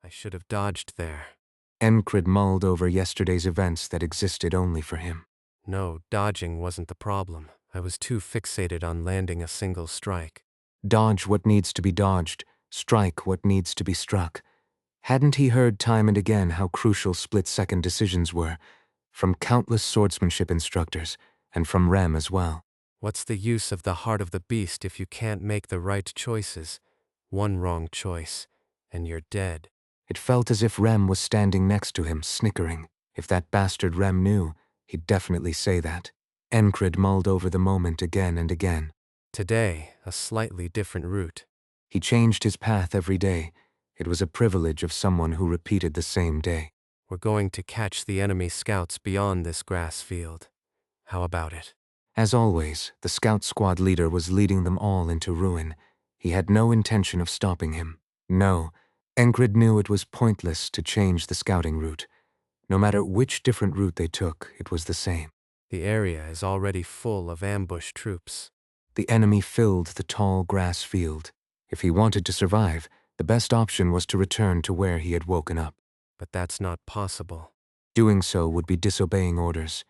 I should have dodged there. Enkrid mulled over yesterday's events that existed only for him. No, dodging wasn't the problem. I was too fixated on landing a single strike. Dodge what needs to be dodged, strike what needs to be struck. Hadn't he heard time and again how crucial split-second decisions were, from countless swordsmanship instructors, and from Rem as well? What's the use of the heart of the beast if you can't make the right choices? One wrong choice, and you're dead. It felt as if Rem was standing next to him, snickering. If that bastard Rem knew, he'd definitely say that. Enkrid mulled over the moment again and again. Today, a slightly different route. He changed his path every day. It was a privilege of someone who repeated the same day. We're going to catch the enemy scouts beyond this grass field. How about it? As always, the scout squad leader was leading them all into ruin. He had no intention of stopping him. No, Enkrid knew it was pointless to change the scouting route. No matter which different route they took, it was the same. The area is already full of ambush troops. The enemy filled the tall grass field. If he wanted to survive, the best option was to return to where he had woken up. But that's not possible. Doing so would be disobeying orders.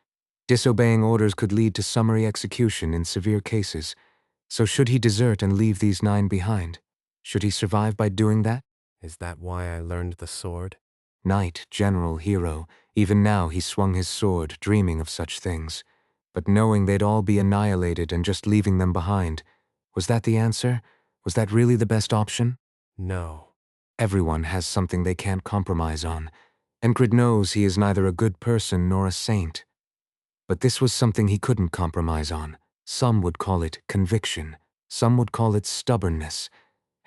Disobeying orders could lead to summary execution in severe cases. So should he desert and leave these 9 behind? Should he survive by doing that? Is that why I learned the sword? Knight, general, hero, even now he swung his sword, dreaming of such things. But knowing they'd all be annihilated and just leaving them behind, was that the answer? Was that really the best option? No. Everyone has something they can't compromise on. Enkrid knows he is neither a good person nor a saint. But this was something he couldn't compromise on. Some would call it conviction. Some would call it stubbornness.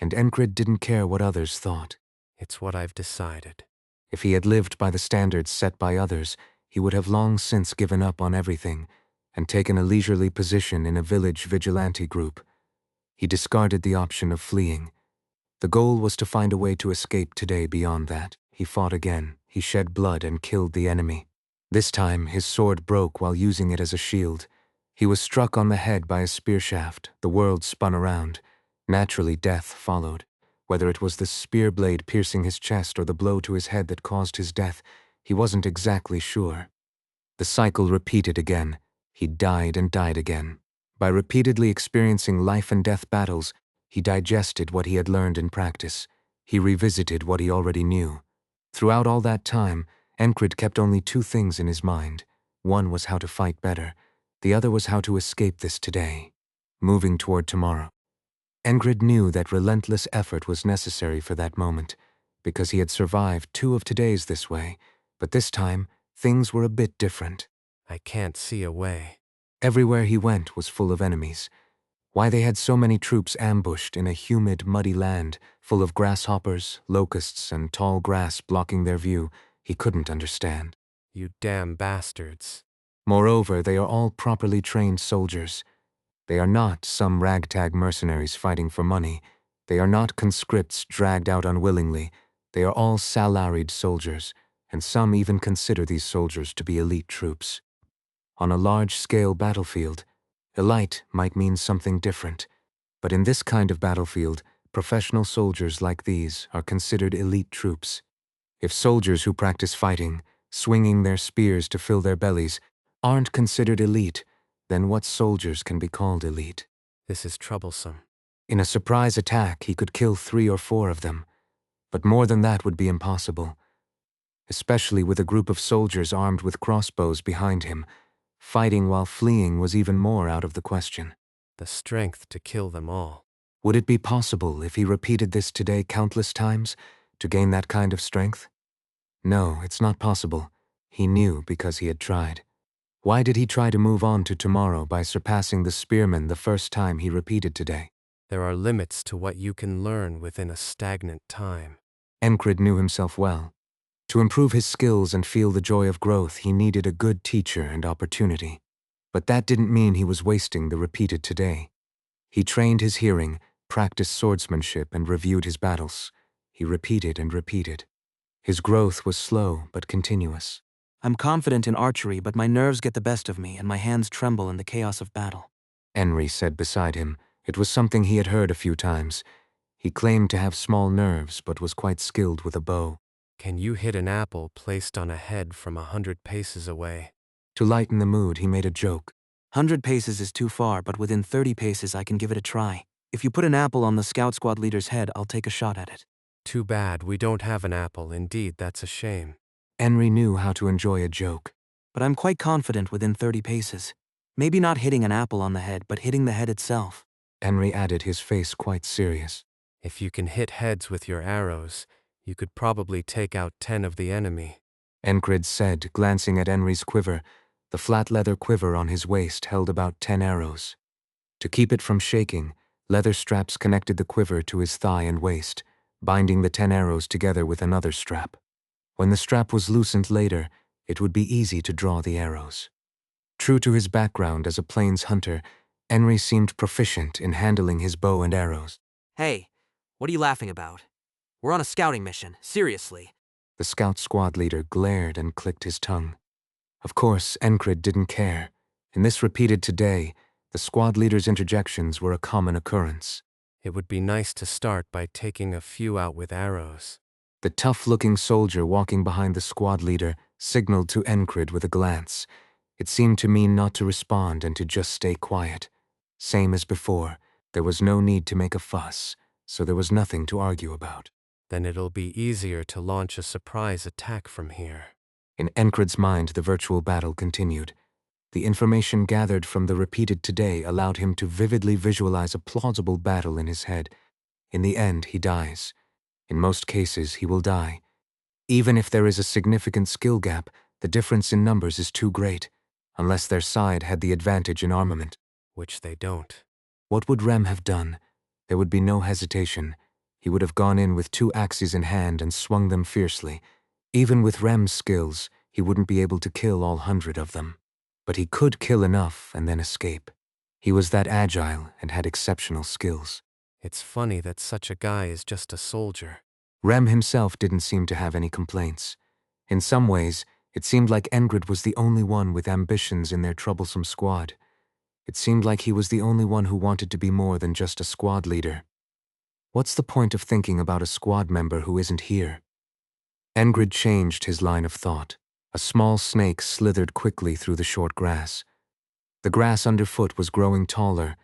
And Enkrid didn't care what others thought. It's what I've decided. If he had lived by the standards set by others, he would have long since given up on everything and taken a leisurely position in a village vigilante group. He discarded the option of fleeing. The goal was to find a way to escape today beyond that. He fought again. He shed blood and killed the enemy. This time, his sword broke while using it as a shield. He was struck on the head by a spear shaft. The world spun around. Naturally, death followed. Whether it was the spear blade piercing his chest or the blow to his head that caused his death, he wasn't exactly sure. The cycle repeated again. He died and died again. By repeatedly experiencing life and death battles, he digested what he had learned in practice. He revisited what he already knew. Throughout all that time, Enkrid kept only 2 things in his mind. One was how to fight better. The other was how to escape this today, moving toward tomorrow. Enkrid knew that relentless effort was necessary for that moment, because he had survived 2 of today's this way, but this time, things were a bit different. I can't see a way. Everywhere he went was full of enemies. Why they had so many troops ambushed in a humid, muddy land, full of grasshoppers, locusts, and tall grass blocking their view, he couldn't understand. You damn bastards. Moreover, they are all properly trained soldiers. They are not some ragtag mercenaries fighting for money. They are not conscripts dragged out unwillingly. They are all salaried soldiers, and some even consider these soldiers to be elite troops. On a large-scale battlefield, elite might mean something different, but in this kind of battlefield, professional soldiers like these are considered elite troops. If soldiers who practice fighting, swinging their spears to fill their bellies, aren't considered elite, then what soldiers can be called elite? This is troublesome. In a surprise attack, he could kill 3 or 4 of them, but more than that would be impossible. Especially with a group of soldiers armed with crossbows behind him, fighting while fleeing was even more out of the question. The strength to kill them all. Would it be possible, if he repeated this today countless times, to gain that kind of strength? No, it's not possible. He knew because he had tried. Why did he try to move on to tomorrow by surpassing the spearmen the first time he repeated today? There are limits to what you can learn within a stagnant time. Enkrid knew himself well. To improve his skills and feel the joy of growth, he needed a good teacher and opportunity. But that didn't mean he was wasting the repeated today. He trained his hearing, practiced swordsmanship, and reviewed his battles. He repeated and repeated. His growth was slow but continuous. I'm confident in archery, but my nerves get the best of me and my hands tremble in the chaos of battle. Henry said beside him. It was something he had heard a few times. He claimed to have small nerves but was quite skilled with a bow. Can you hit an apple placed on a head from 100 paces away? To lighten the mood, he made a joke. 100 paces is too far, but within 30 paces I can give it a try. If you put an apple on the scout squad leader's head, I'll take a shot at it. Too bad, we don't have an apple. Indeed, that's a shame. Henry knew how to enjoy a joke. But I'm quite confident within 30 paces. Maybe not hitting an apple on the head, but hitting the head itself. Henry added, his face quite serious. If you can hit heads with your arrows, you could probably take out 10 of the enemy. Enkrid said, glancing at Henry's quiver. The flat leather quiver on his waist held about 10 arrows. To keep it from shaking, leather straps connected the quiver to his thigh and waist, binding the 10 arrows together with another strap. When the strap was loosened later, it would be easy to draw the arrows. True to his background as a plains hunter, Henry seemed proficient in handling his bow and arrows. Hey, what are you laughing about? We're on a scouting mission, seriously. The scout squad leader glared and clicked his tongue. Of course, Enkrid didn't care. In this repeated today, the squad leader's interjections were a common occurrence. It would be nice to start by taking a few out with arrows. The tough-looking soldier walking behind the squad leader signaled to Enkrid with a glance. It seemed to mean not to respond and to just stay quiet. Same as before, there was no need to make a fuss, so there was nothing to argue about. Then it'll be easier to launch a surprise attack from here. In Enkrid's mind, the virtual battle continued. The information gathered from the repeated today allowed him to vividly visualize a plausible battle in his head. In the end, he dies. In most cases, he will die. Even if there is a significant skill gap, the difference in numbers is too great, unless their side had the advantage in armament. Which they don't. What would Rem have done? There would be no hesitation. He would have gone in with 2 axes in hand and swung them fiercely. Even with Rem's skills, he wouldn't be able to kill all 100 of them. But he could kill enough and then escape. He was that agile and had exceptional skills. It's funny that such a guy is just a soldier. Rem himself didn't seem to have any complaints. In some ways, it seemed like Enkrid was the only one with ambitions in their troublesome squad. It seemed like he was the only one who wanted to be more than just a squad leader. What's the point of thinking about a squad member who isn't here? Enkrid changed his line of thought. A small snake slithered quickly through the short grass. The grass underfoot was growing taller.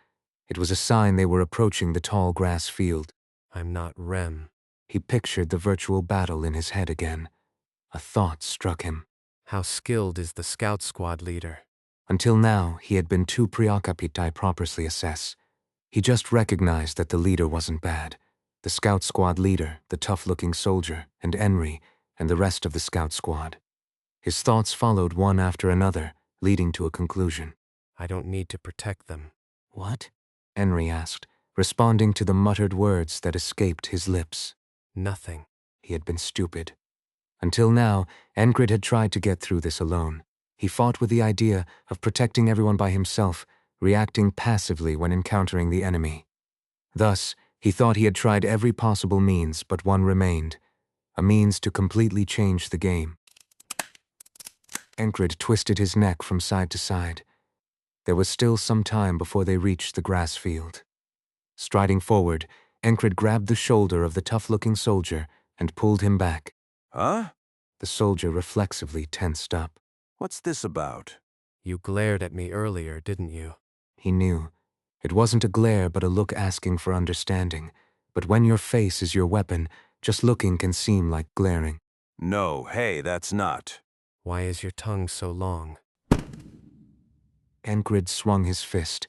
It was a sign they were approaching the tall grass field. I'm not Rem. He pictured the virtual battle in his head again. A thought struck him. How skilled is the scout squad leader? Until now, he had been too preoccupied to properly assess. He just recognized that the leader wasn't bad. The scout squad leader, the tough-looking soldier, and Henry, and the rest of the scout squad. His thoughts followed one after another, leading to a conclusion. I don't need to protect them. What? Henry asked, responding to the muttered words that escaped his lips. Nothing. He had been stupid. Until now, Enkrid had tried to get through this alone. He fought with the idea of protecting everyone by himself, reacting passively when encountering the enemy. Thus, he thought he had tried every possible means, but one remained, a means to completely change the game. Enkrid twisted his neck from side to side. There was still some time before they reached the grass field. Striding forward, Enkrid grabbed the shoulder of the tough-looking soldier and pulled him back. Huh? The soldier reflexively tensed up. What's this about? You glared at me earlier, didn't you? He knew. It wasn't a glare but a look asking for understanding. But when your face is your weapon, just looking can seem like glaring. No, hey, that's not. Why is your tongue so long? Enkrid swung his fist.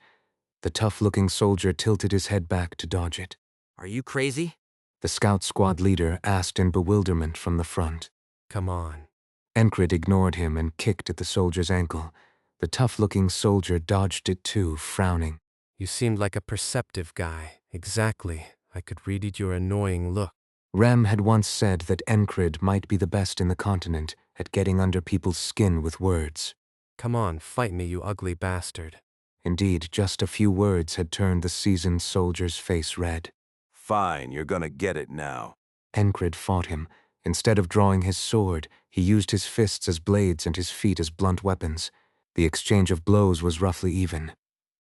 The tough-looking soldier tilted his head back to dodge it. Are you crazy? The scout squad leader asked in bewilderment from the front. Come on. Enkrid ignored him and kicked at the soldier's ankle. The tough-looking soldier dodged it too, frowning. You seemed like a perceptive guy. Exactly. I could read your annoying look. Rem had once said that Enkrid might be the best in the continent at getting under people's skin with words. Come on, fight me, you ugly bastard. Indeed, just a few words had turned the seasoned soldier's face red. Fine, you're gonna get it now. Enkrid fought him. Instead of drawing his sword, he used his fists as blades and his feet as blunt weapons. The exchange of blows was roughly even.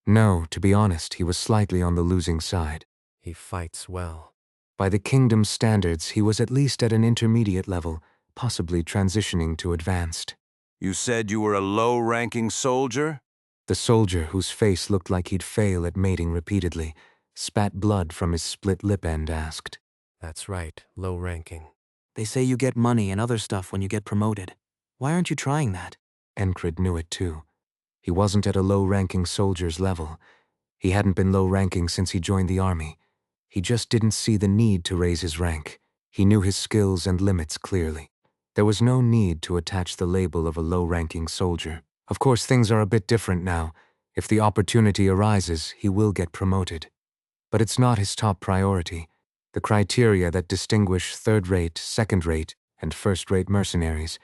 No, to be honest, he was slightly on the losing side. He fights well. By the kingdom's standards, he was at least at an intermediate level, possibly transitioning to advanced. You said you were a low-ranking soldier? The soldier, whose face looked like he'd fail at mating repeatedly, spat blood from his split lip end, asked. That's right, low ranking. They say you get money and other stuff when you get promoted. Why aren't you trying that? Enkrid knew it too. He wasn't at a low-ranking soldier's level. He hadn't been low-ranking since he joined the army. He just didn't see the need to raise his rank. He knew his skills and limits clearly. There was no need to attach the label of a low-ranking soldier. Of course, things are a bit different now. If the opportunity arises, he will get promoted. But it's not his top priority. The criteria that distinguish third-rate, second-rate, and first-rate mercenaries,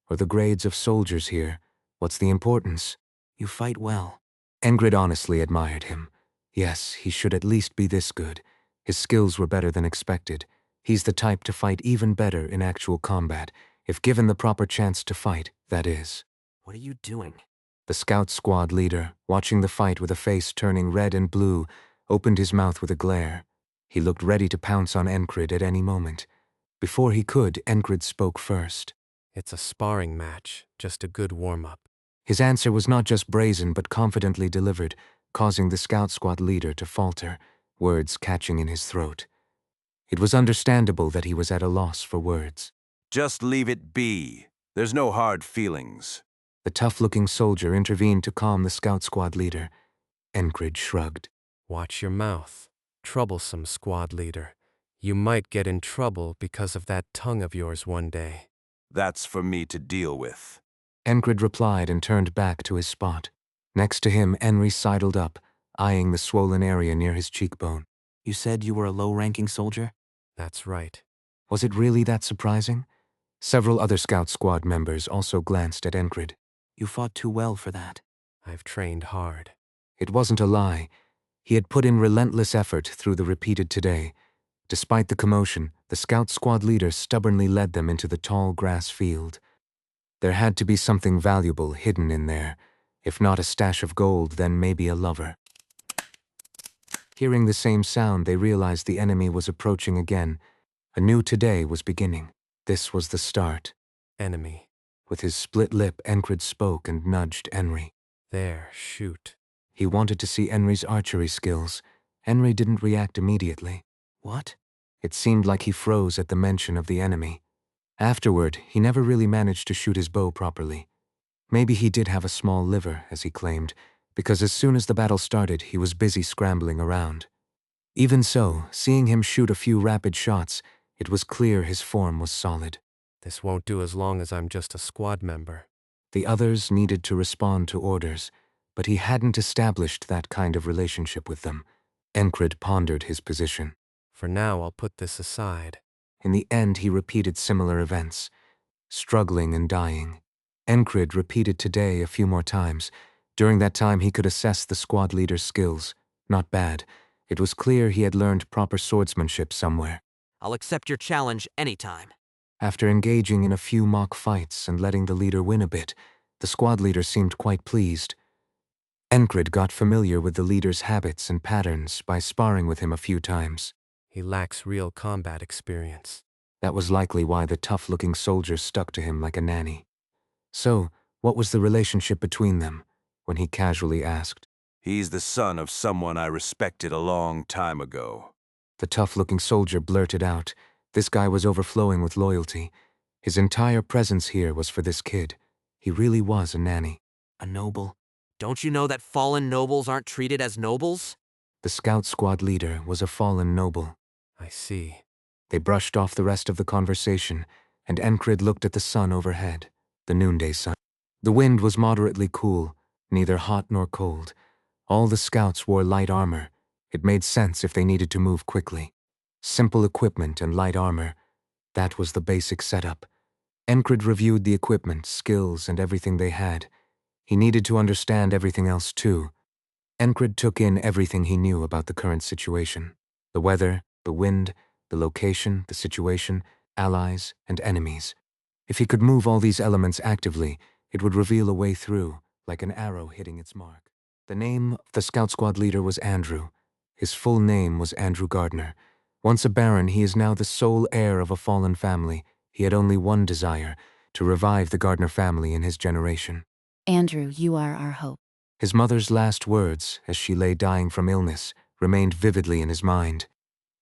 or the grades of soldiers here, what's the importance? You fight well. Enkrid honestly admired him. Yes, he should at least be this good. His skills were better than expected. He's the type to fight even better in actual combat, if given the proper chance to fight, that is. What are you doing? The scout squad leader, watching the fight with a face turning red and blue, opened his mouth with a glare. He looked ready to pounce on Enkrid at any moment. Before he could, Enkrid spoke first. It's a sparring match, just a good warm-up. His answer was not just brazen but confidently delivered, causing the scout squad leader to falter, words catching in his throat. It was understandable that he was at a loss for words. Just leave it be. There's no hard feelings. The tough-looking soldier intervened to calm the scout squad leader. Enkrid shrugged. Watch your mouth. Troublesome squad leader. You might get in trouble because of that tongue of yours one day. That's for me to deal with. Enkrid replied and turned back to his spot. Next to him, Henry sidled up, eyeing the swollen area near his cheekbone. You said you were a low-ranking soldier? That's right. Was it really that surprising? Several other scout squad members also glanced at Enkrid. You fought too well for that. I've trained hard. It wasn't a lie. He had put in relentless effort through the repeated today. Despite the commotion, the scout squad leader stubbornly led them into the tall grass field. There had to be something valuable hidden in there. If not a stash of gold, then maybe a lover. Hearing the same sound, they realized the enemy was approaching again. A new today was beginning. This was the start. Enemy. With his split lip, Enkrid spoke and nudged Henry. There, shoot. He wanted to see Henry's archery skills. Henry didn't react immediately. What? It seemed like he froze at the mention of the enemy. Afterward, he never really managed to shoot his bow properly. Maybe he did have a small liver, as he claimed, because as soon as the battle started, he was busy scrambling around. Even so, seeing him shoot a few rapid shots, it was clear his form was solid. This won't do as long as I'm just a squad member. The others needed to respond to orders, but he hadn't established that kind of relationship with them. Enkrid pondered his position. For now, I'll put this aside. In the end, he repeated similar events, struggling and dying. Enkrid repeated today a few more times. During that time, he could assess the squad leader's skills. Not bad. It was clear he had learned proper swordsmanship somewhere. I'll accept your challenge anytime. After engaging in a few mock fights and letting the leader win a bit, the squad leader seemed quite pleased. Enkrid got familiar with the leader's habits and patterns by sparring with him a few times. He lacks real combat experience. That was likely why the tough-looking soldier stuck to him like a nanny. So, what was the relationship between them? When he casually asked. He's the son of someone I respected a long time ago. The tough-looking soldier blurted out. This guy was overflowing with loyalty. His entire presence here was for this kid. He really was a nanny. A noble? Don't you know that fallen nobles aren't treated as nobles? The scout squad leader was a fallen noble. I see. They brushed off the rest of the conversation, and Enkrid looked at the sun overhead, the noonday sun. The wind was moderately cool, neither hot nor cold. All the scouts wore light armor. It made sense if they needed to move quickly. Simple equipment and light armor. That was the basic setup. Enkrid reviewed the equipment, skills, and everything they had. He needed to understand everything else too. Enkrid took in everything he knew about the current situation. The weather, the wind, the location, the situation, allies, and enemies. If he could move all these elements actively, it would reveal a way through, like an arrow hitting its mark. The name of the scout squad leader was Andrew. His full name was Andrew Gardner. Once a baron, he is now the sole heir of a fallen family. He had only one desire, to revive the Gardner family in his generation. Andrew, you are our hope. His mother's last words, as she lay dying from illness, remained vividly in his mind.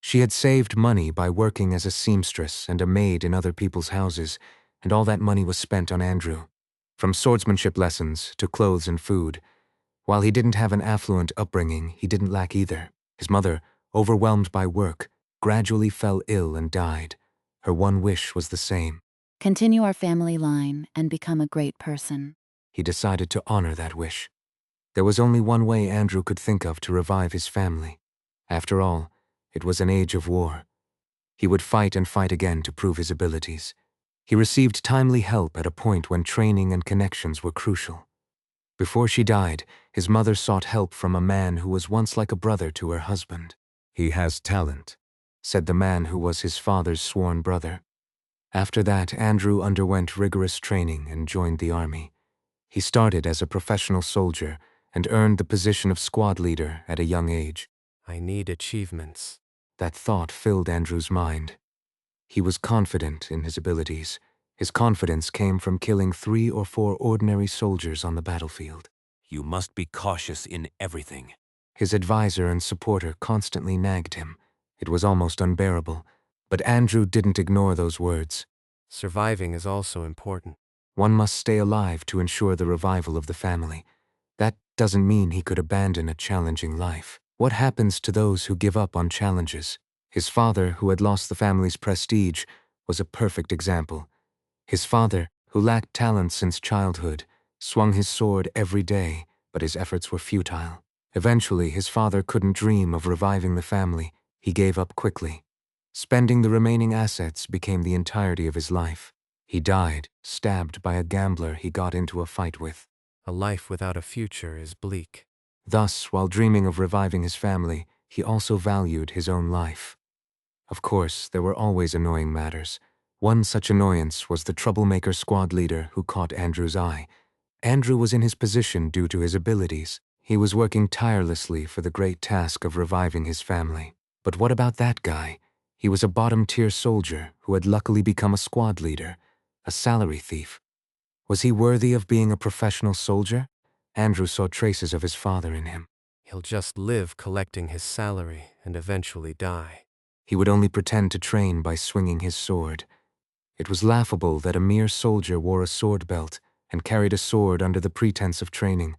She had saved money by working as a seamstress and a maid in other people's houses, and all that money was spent on Andrew. From swordsmanship lessons to clothes and food. While he didn't have an affluent upbringing, he didn't lack either. His mother, overwhelmed by work, gradually fell ill and died. Her one wish was the same. Continue our family line and become a great person. He decided to honor that wish. There was only one way Andrew could think of to revive his family. After all, it was an age of war. He would fight and fight again to prove his abilities. He received timely help at a point when training and connections were crucial. Before she died, his mother sought help from a man who was once like a brother to her husband. "He has talent," said the man who was his father's sworn brother. After that, Andrew underwent rigorous training and joined the army. He started as a professional soldier and earned the position of squad leader at a young age. I need achievements. That thought filled Andrew's mind. He was confident in his abilities. His confidence came from killing 3 or 4 ordinary soldiers on the battlefield. You must be cautious in everything. His advisor and supporter constantly nagged him. It was almost unbearable, but Andrew didn't ignore those words. Surviving is also important. One must stay alive to ensure the revival of the family. That doesn't mean he could abandon a challenging life. What happens to those who give up on challenges? His father, who had lost the family's prestige, was a perfect example. His father, who lacked talent since childhood, swung his sword every day, but his efforts were futile. Eventually, his father couldn't dream of reviving the family. He gave up quickly. Spending the remaining assets became the entirety of his life. He died, stabbed by a gambler he got into a fight with. A life without a future is bleak. Thus, while dreaming of reviving his family, he also valued his own life. Of course, there were always annoying matters. One such annoyance was the troublemaker squad leader who caught Andrew's eye. Andrew was in his position due to his abilities. He was working tirelessly for the great task of reviving his family. But what about that guy? He was a bottom-tier soldier who had luckily become a squad leader, a salary thief. Was he worthy of being a professional soldier? Andrew saw traces of his father in him. He'll just live collecting his salary and eventually die. He would only pretend to train by swinging his sword. It was laughable that a mere soldier wore a sword belt and carried a sword under the pretense of training.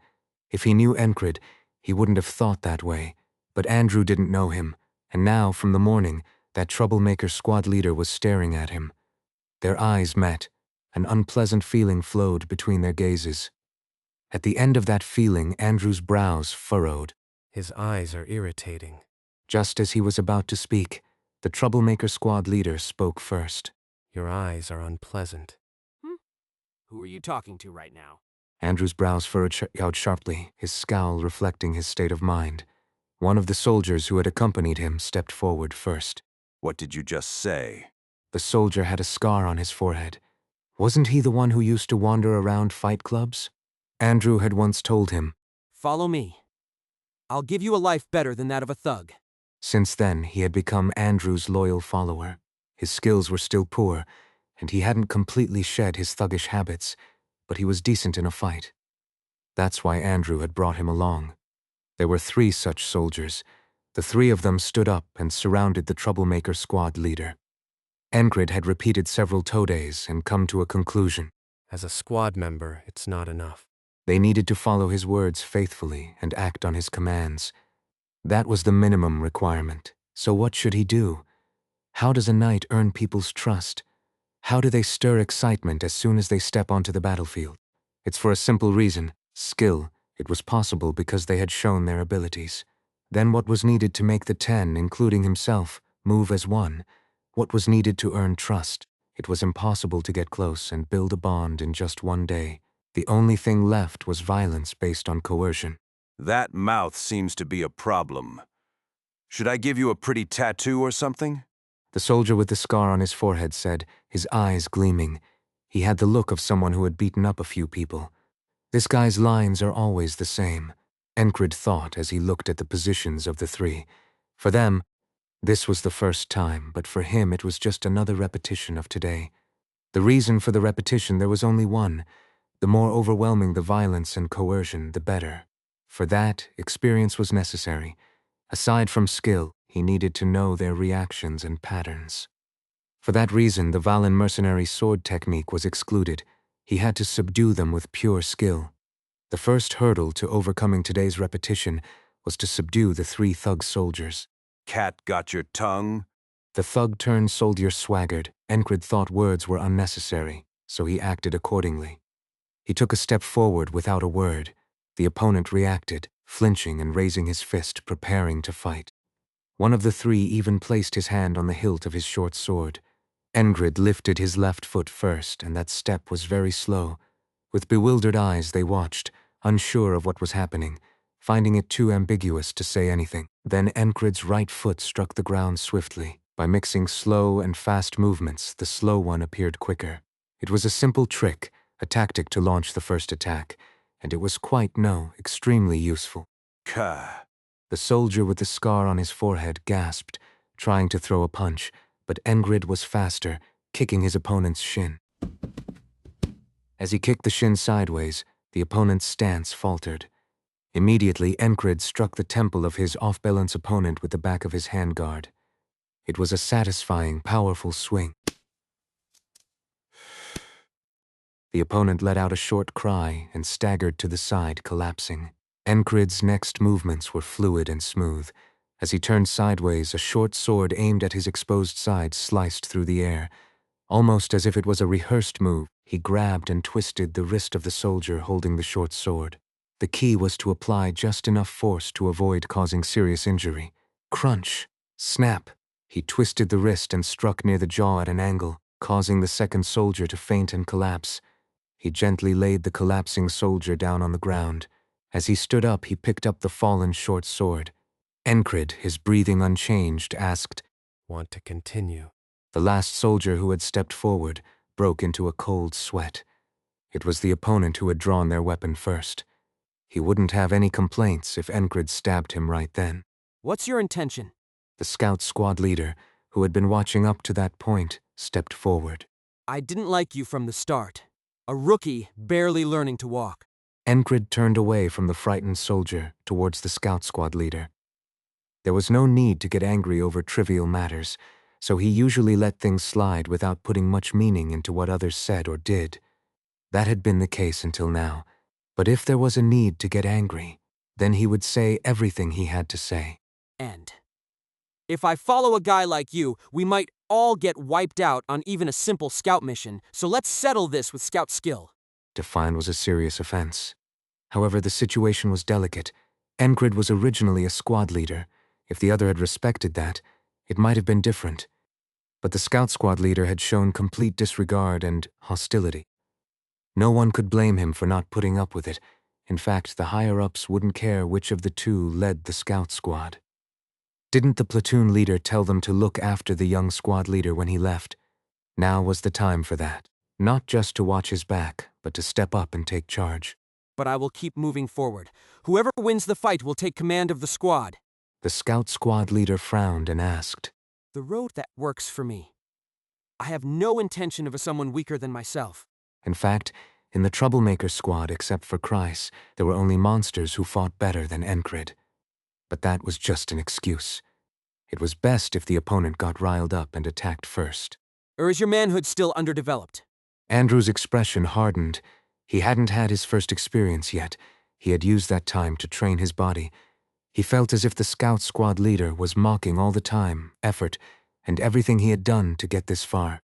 If he knew Enkrid, he wouldn't have thought that way. But Andrew didn't know him, and now, from the morning, that troublemaker squad leader was staring at him. Their eyes met. An unpleasant feeling flowed between their gazes. At the end of that feeling, Andrew's brows furrowed. His eyes are irritating. Just as he was about to speak, the troublemaker squad leader spoke first. Your eyes are unpleasant. Who are you talking to right now? Andrew's brows furrowed out sharply, his scowl reflecting his state of mind. One of the soldiers who had accompanied him stepped forward first. What did you just say? The soldier had a scar on his forehead. Wasn't he the one who used to wander around fight clubs? Andrew had once told him. Follow me. I'll give you a life better than that of a thug. Since then, he had become Andrew's loyal follower. His skills were still poor, and he hadn't completely shed his thuggish habits, but he was decent in a fight. That's why Andrew had brought him along. There were 3 such soldiers. The 3 of them stood up and surrounded the troublemaker squad leader. Enkrid had repeated several todes and come to a conclusion. As a squad member, it's not enough. They needed to follow his words faithfully and act on his commands. That was the minimum requirement. So what should he do? How does a knight earn people's trust? How do they stir excitement as soon as they step onto the battlefield? It's for a simple reason: skill. It was possible because they had shown their abilities. Then what was needed to make the 10, including himself, move as one? What was needed to earn trust? It was impossible to get close and build a bond in just one day. The only thing left was violence based on coercion. That mouth seems to be a problem. Should I give you a pretty tattoo or something? The soldier with the scar on his forehead said, his eyes gleaming. He had the look of someone who had beaten up a few people. This guy's lines are always the same, Enkrid thought as he looked at the positions of the 3. For them, This was the first time, but for him it was just another repetition of today. The reason for the repetition there was only one. The more overwhelming the violence and coercion, the better. For that, experience was necessary. Aside from skill, he needed to know their reactions and patterns. For that reason, the Valen mercenary sword technique was excluded. He had to subdue them with pure skill. The first hurdle to overcoming today's repetition was to subdue the 3 thug soldiers. Cat got your tongue? The thug-turned-soldier swaggered. Enkrid thought words were unnecessary, so he acted accordingly. He took a step forward without a word. The opponent reacted, flinching and raising his fist, preparing to fight. One of the 3 even placed his hand on the hilt of his short sword. Enkrid lifted his left foot first, and that step was very slow. With bewildered eyes they watched, unsure of what was happening, finding it too ambiguous to say anything. Then Enkrid's right foot struck the ground swiftly. By mixing slow and fast movements, the slow one appeared quicker. It was a simple trick, a tactic to launch the first attack, and it was extremely useful. Ka. The soldier with the scar on his forehead gasped, trying to throw a punch, but Enkrid was faster, kicking his opponent's shin. As he kicked the shin sideways, the opponent's stance faltered. Immediately, Enkrid struck the temple of his off-balance opponent with the back of his handguard. It was a satisfying, powerful swing. The opponent let out a short cry and staggered to the side, collapsing. Enkrid's next movements were fluid and smooth. As he turned sideways, a short sword aimed at his exposed side sliced through the air. Almost as if it was a rehearsed move, he grabbed and twisted the wrist of the soldier holding the short sword. The key was to apply just enough force to avoid causing serious injury. Crunch! Snap! He twisted the wrist and struck near the jaw at an angle, causing the second soldier to faint and collapse. He gently laid the collapsing soldier down on the ground. As he stood up, he picked up the fallen short sword. Enkrid, his breathing unchanged, asked, Want to continue? The last soldier who had stepped forward broke into a cold sweat. It was the opponent who had drawn their weapon first. He wouldn't have any complaints if Enkrid stabbed him right then. What's your intention? The scout squad leader, who had been watching up to that point, stepped forward. I didn't like you from the start. A rookie barely learning to walk. Enkrid turned away from the frightened soldier towards the scout squad leader. There was no need to get angry over trivial matters, so he usually let things slide without putting much meaning into what others said or did. That had been the case until now, but if there was a need to get angry, then he would say everything he had to say. And if I follow a guy like you, we might all get wiped out on even a simple scout mission, so let's settle this with scout skill. Define was a serious offense. However, the situation was delicate. Enkrid was originally a squad leader. If the other had respected that, it might have been different. But the scout squad leader had shown complete disregard and hostility. No one could blame him for not putting up with it. In fact, the higher-ups wouldn't care which of the 2 led the scout squad. Didn't the platoon leader tell them to look after the young squad leader when he left? Now was the time for that. Not just to watch his back, but to step up and take charge. But I will keep moving forward. Whoever wins the fight will take command of the squad. The scout squad leader frowned and asked, The road that works for me. I have no intention of someone weaker than myself. In fact, in the troublemaker squad, except for Kreis, there were only monsters who fought better than Enkrid. But that was just an excuse. It was best if the opponent got riled up and attacked first. Or is your manhood still underdeveloped? Andrew's expression hardened. He hadn't had his first experience yet. He had used that time to train his body. He felt as if the scout squad leader was mocking all the time, effort, and everything he had done to get this far.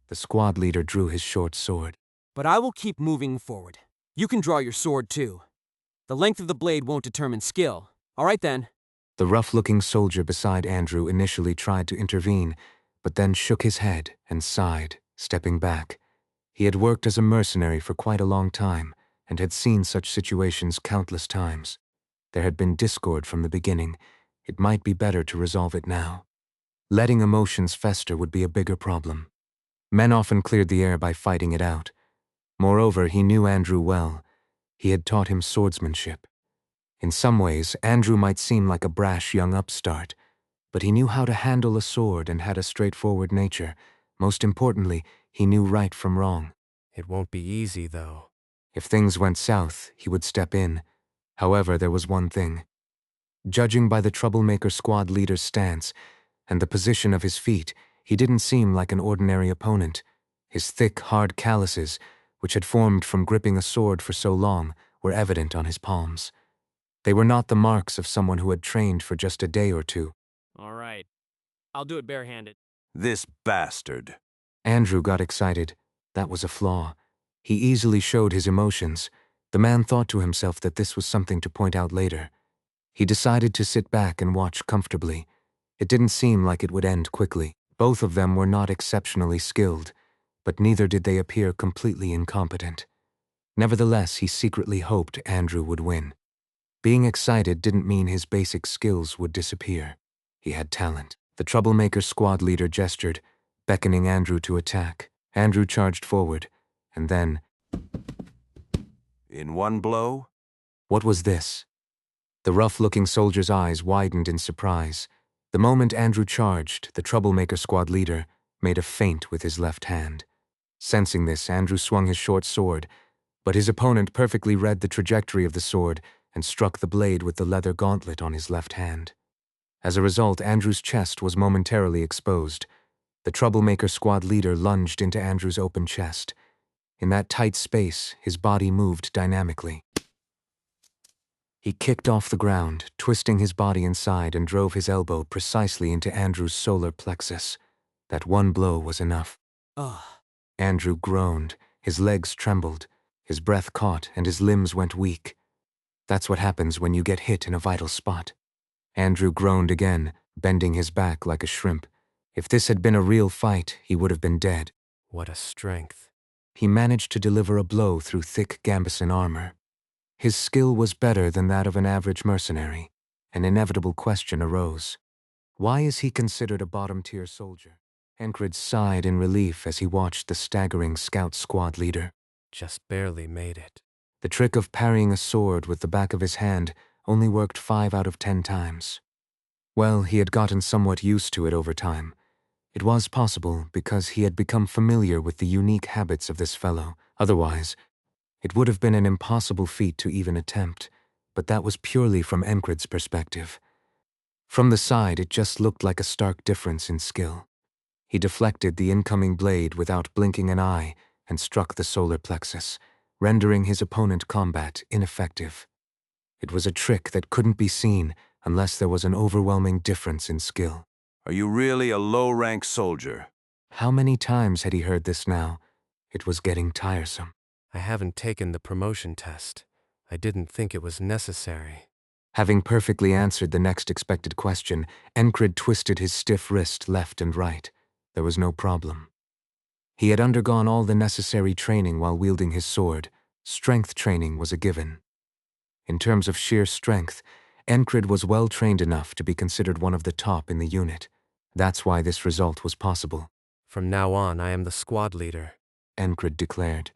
The squad leader drew his short sword. But I will keep moving forward. You can draw your sword too. The length of the blade won't determine skill. All right then. The rough-looking soldier beside Andrew initially tried to intervene, but then shook his head and sighed, stepping back. He had worked as a mercenary for quite a long time and had seen such situations countless times. There had been discord from the beginning. It might be better to resolve it now. Letting emotions fester would be a bigger problem. Men often cleared the air by fighting it out. Moreover, he knew Andrew well. He had taught him swordsmanship. In some ways, Andrew might seem like a brash young upstart, But he knew how to handle a sword and had a straightforward nature. Most importantly, he knew right from wrong. It won't be easy, though. If things went south, he would step in. However, there was one thing. Judging by the troublemaker squad leader's stance and the position of his feet, he didn't seem like an ordinary opponent. His thick, hard calluses, which had formed from gripping a sword for so long, were evident on his palms. They were not the marks of someone who had trained for just a day or two. All right. I'll do it barehanded. This bastard. Andrew got excited. That was a flaw. He easily showed his emotions. The man thought to himself that this was something to point out later. He decided to sit back and watch comfortably. It didn't seem like it would end quickly. Both of them were not exceptionally skilled, but neither did they appear completely incompetent. Nevertheless, he secretly hoped Andrew would win. Being excited didn't mean his basic skills would disappear. He had talent. The troublemaker squad leader gestured, beckoning Andrew to attack. Andrew charged forward, and then... In one blow? What was this? The rough-looking soldier's eyes widened in surprise. The moment Andrew charged, the troublemaker squad leader made a feint with his left hand. Sensing this, Andrew swung his short sword, but his opponent perfectly read the trajectory of the sword and struck the blade with the leather gauntlet on his left hand. As a result, Andrew's chest was momentarily exposed. The troublemaker squad leader lunged into Andrew's open chest. In that tight space, his body moved dynamically. He kicked off the ground, twisting his body inside and drove his elbow precisely into Andrew's solar plexus. That one blow was enough. Ugh. Andrew groaned, his legs trembled, his breath caught, and his limbs went weak. That's what happens when you get hit in a vital spot. Andrew groaned again, bending his back like a shrimp. If this had been a real fight, he would have been dead. What a strength. He managed to deliver a blow through thick gambeson armor. His skill was better than that of an average mercenary. An inevitable question arose. Why is he considered a bottom-tier soldier? Enkrid sighed in relief as he watched the staggering scout squad leader. Just barely made it. The trick of parrying a sword with the back of his hand only worked 5 out of 10 times. Well, he had gotten somewhat used to it over time. It was possible because he had become familiar with the unique habits of this fellow. Otherwise, it would have been an impossible feat to even attempt, but that was purely from Enkrid's perspective. From the side, it just looked like a stark difference in skill. He deflected the incoming blade without blinking an eye and struck the solar plexus, rendering his opponent combat ineffective. It was a trick that couldn't be seen unless there was an overwhelming difference in skill. Are you really a low-rank soldier? How many times had he heard this now? It was getting tiresome. I haven't taken the promotion test. I didn't think it was necessary. Having perfectly answered the next expected question, Enkrid twisted his stiff wrist left and right. There was no problem. He had undergone all the necessary training while wielding his sword. Strength training was a given. In terms of sheer strength, Enkrid was well trained enough to be considered one of the top in the unit. That's why this result was possible. From now on, I am the squad leader. Enkrid declared.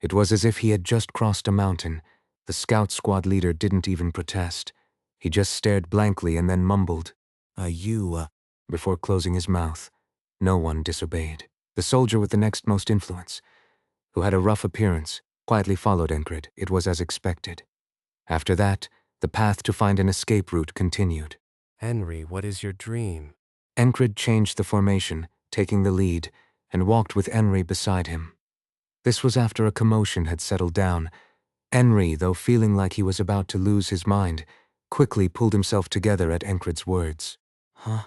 It was as if he had just crossed a mountain. The scout squad leader didn't even protest. He just stared blankly and then mumbled, before closing his mouth. No one disobeyed. The soldier with the next most influence, who had a rough appearance, quietly followed Enkrid. It was as expected. After that, the path to find an escape route continued. Henry, what is your dream? Enkrid changed the formation, taking the lead, and walked with Henry beside him. This was after a commotion had settled down. Henry, though feeling like he was about to lose his mind, quickly pulled himself together at Enkrid's words. Huh?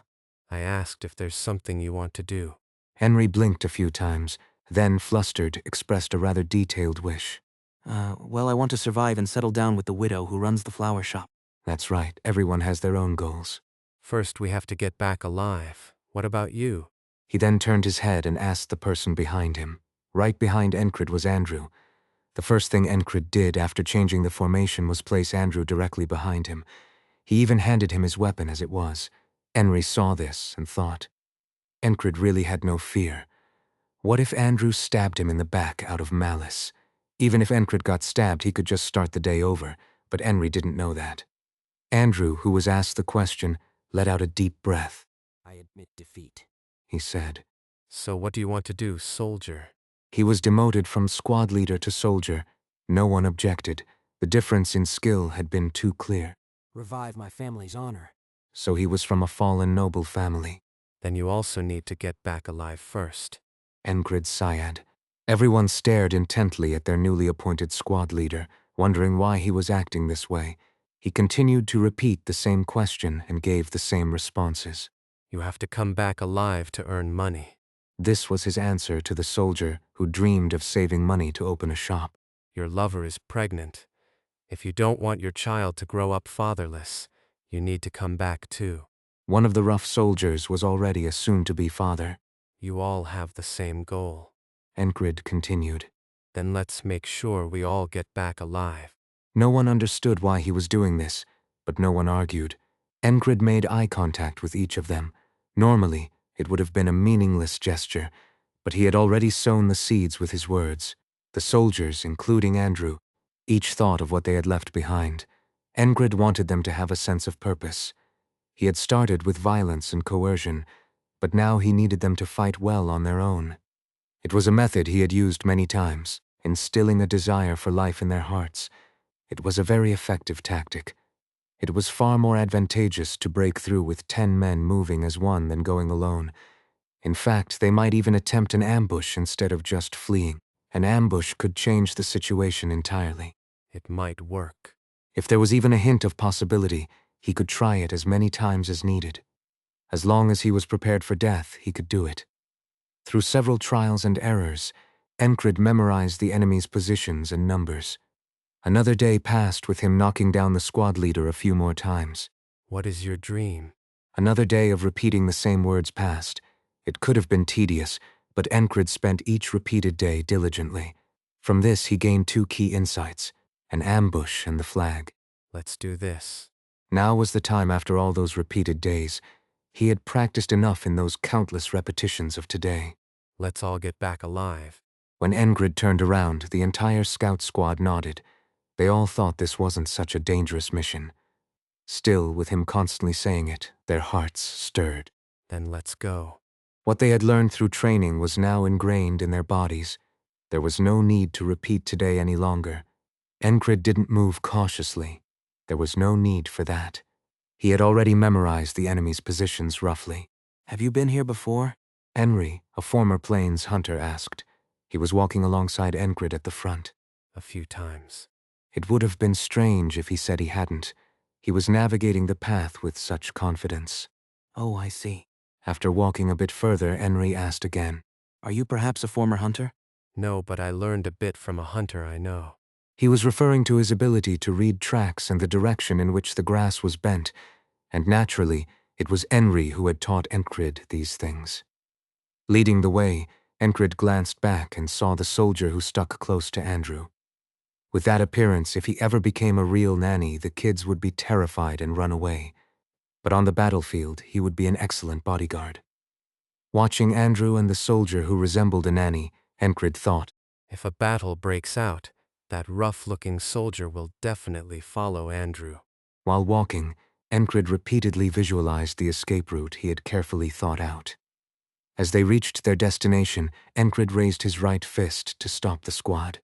I asked if there's something you want to do. Henry blinked a few times, then, flustered, expressed a rather detailed wish. Well, I want to survive and settle down with the widow who runs the flower shop. That's right, everyone has their own goals. First, we have to get back alive. What about you? He then turned his head and asked the person behind him. Right behind Enkrid was Andrew. The first thing Enkrid did after changing the formation was place Andrew directly behind him. He even handed him his weapon as it was. Henry saw this and thought, Enkrid really had no fear. What if Andrew stabbed him in the back out of malice? Even if Enkrid got stabbed, he could just start the day over, but Henry didn't know that. Andrew, who was asked the question, let out a deep breath. I admit defeat. he said. So what do you want to do, soldier? He was demoted from squad leader to soldier. No one objected. The difference in skill had been too clear. Revive my family's honor. So he was from a fallen noble family. Then you also need to get back alive first. Enkrid sighed. Everyone stared intently at their newly appointed squad leader, wondering why he was acting this way. He continued to repeat the same question and gave the same responses. You have to come back alive to earn money. This was his answer to the soldier who dreamed of saving money to open a shop. Your lover is pregnant. If you don't want your child to grow up fatherless, you need to come back too. One of the rough soldiers was already a soon-to-be father. You all have the same goal. Enkrid continued. Then let's make sure we all get back alive. No one understood why he was doing this, but no one argued. Enkrid made eye contact with each of them. Normally, it would have been a meaningless gesture, but he had already sown the seeds with his words. The soldiers, including Andrew, each thought of what they had left behind. Enkrid wanted them to have a sense of purpose. He had started with violence and coercion, but now he needed them to fight well on their own. It was a method he had used many times, instilling a desire for life in their hearts. It was a very effective tactic. It was far more advantageous to break through with 10 men moving as one than going alone. In fact, they might even attempt an ambush instead of just fleeing. An ambush could change the situation entirely. It might work. If there was even a hint of possibility, he could try it as many times as needed. As long as he was prepared for death, he could do it. Through several trials and errors, Enkrid memorized the enemy's positions and numbers. Another day passed with him knocking down the squad leader a few more times. What is your dream? Another day of repeating the same words passed. It could have been tedious, but Enkrid spent each repeated day diligently. From this he gained 2 key insights, an ambush and the flag. Let's do this. Now was the time after all those repeated days. He had practiced enough in those countless repetitions of today. Let's all get back alive. When Enkrid turned around, the entire scout squad nodded. They all thought this wasn't such a dangerous mission. Still, with him constantly saying it, their hearts stirred. Then let's go. What they had learned through training was now ingrained in their bodies. There was no need to repeat today any longer. Enkrid didn't move cautiously. There was no need for that. He had already memorized the enemy's positions roughly. Have you been here before? Henry, a former plains hunter, asked. He was walking alongside Enkrid at the front. A few times. It would have been strange if he said he hadn't. He was navigating the path with such confidence. Oh, I see. After walking a bit further, Henry asked again. Are you perhaps a former hunter? No, but I learned a bit from a hunter I know. He was referring to his ability to read tracks and the direction in which the grass was bent, and naturally, it was Henry who had taught Enkrid these things. Leading the way, Enkrid glanced back and saw the soldier who stuck close to Andrew. With that appearance, if he ever became a real nanny, the kids would be terrified and run away. But on the battlefield, he would be an excellent bodyguard. Watching Andrew and the soldier who resembled a nanny, Enkrid thought, If a battle breaks out, that rough-looking soldier will definitely follow Andrew. While walking, Enkrid repeatedly visualized the escape route he had carefully thought out. As they reached their destination, Enkrid raised his right fist to stop the squad.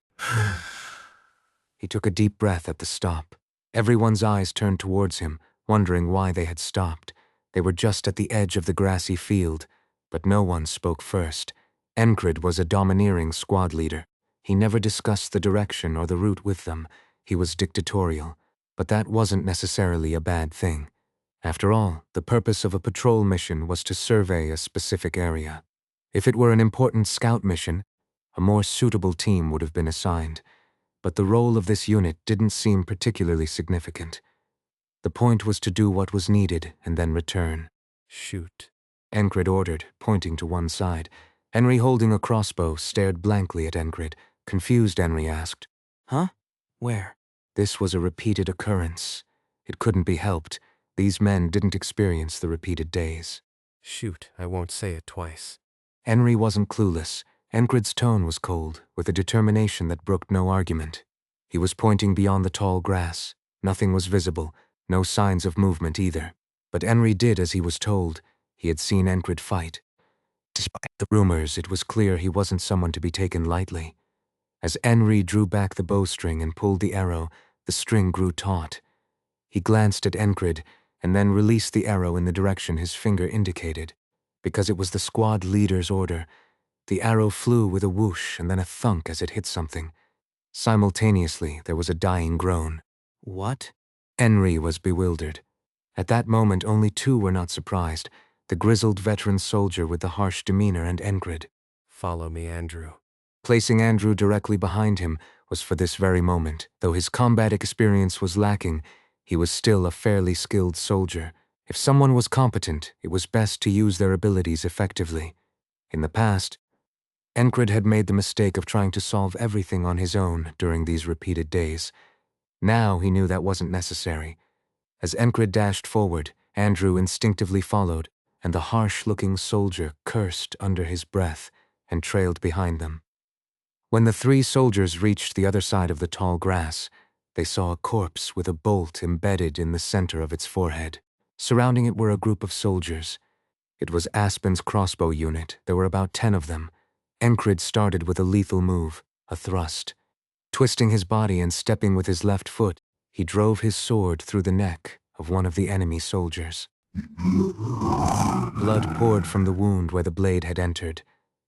He took a deep breath at the stop. Everyone's eyes turned towards him, wondering why they had stopped. They were just at the edge of the grassy field, but no one spoke first. Enkrid was a domineering squad leader. He never discussed the direction or the route with them. He was dictatorial, but that wasn't necessarily a bad thing. After all, the purpose of a patrol mission was to survey a specific area. If it were an important scout mission, a more suitable team would have been assigned. But the role of this unit didn't seem particularly significant. The point was to do what was needed and then return. Shoot. Enkrid ordered, pointing to one side. Henry, holding a crossbow, stared blankly at Enkrid. Confused, Henry asked, Huh? Where? This was a repeated occurrence. It couldn't be helped. These men didn't experience the repeated days. Shoot, I won't say it twice. Henry wasn't clueless. Enkrid's tone was cold, with a determination that brooked no argument. He was pointing beyond the tall grass. Nothing was visible, no signs of movement either. But Henry did as he was told. He had seen Enkrid fight. Despite the rumors, it was clear he wasn't someone to be taken lightly. As Enkrid drew back the bowstring and pulled the arrow, the string grew taut. He glanced at Enkrid and then released the arrow in the direction his finger indicated. Because it was the squad leader's order, the arrow flew with a whoosh and then a thunk as it hit something. Simultaneously, there was a dying groan. What? Enkrid was bewildered. At that moment, only two were not surprised, the grizzled veteran soldier with the harsh demeanor and Enkrid. Follow me, Andrew. Placing Andrew directly behind him was for this very moment. Though his combat experience was lacking, he was still a fairly skilled soldier. If someone was competent, it was best to use their abilities effectively. In the past, Enkrid had made the mistake of trying to solve everything on his own during these repeated days. Now he knew that wasn't necessary. As Enkrid dashed forward, Andrew instinctively followed, and the harsh-looking soldier cursed under his breath and trailed behind them. When the three soldiers reached the other side of the tall grass, they saw a corpse with a bolt embedded in the center of its forehead. Surrounding it were a group of soldiers. It was Aspen's crossbow unit. There were about 10 of them. Enkrid started with a lethal move, a thrust. Twisting his body and stepping with his left foot, he drove his sword through the neck of one of the enemy soldiers. Blood poured from the wound where the blade had entered.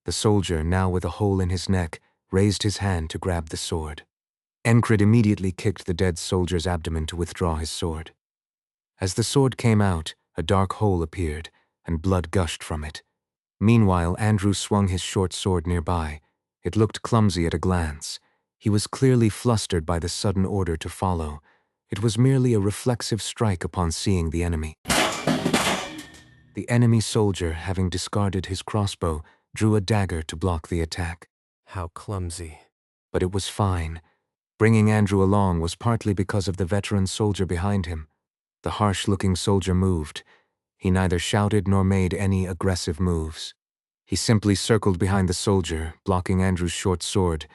The soldier, now with a hole in his neck, raised his hand to grab the sword. Enkrid immediately kicked the dead soldier's abdomen to withdraw his sword. As the sword came out, a dark hole appeared, and blood gushed from it. Meanwhile, Andrew swung his short sword nearby. It looked clumsy at a glance. He was clearly flustered by the sudden order to follow. It was merely a reflexive strike upon seeing the enemy. The enemy soldier, having discarded his crossbow, drew a dagger to block the attack. How clumsy. But it was fine. Bringing Andrew along was partly because of the veteran soldier behind him. The harsh-looking soldier moved. He neither shouted nor made any aggressive moves. He simply circled behind the soldier, blocking Andrew's short sword,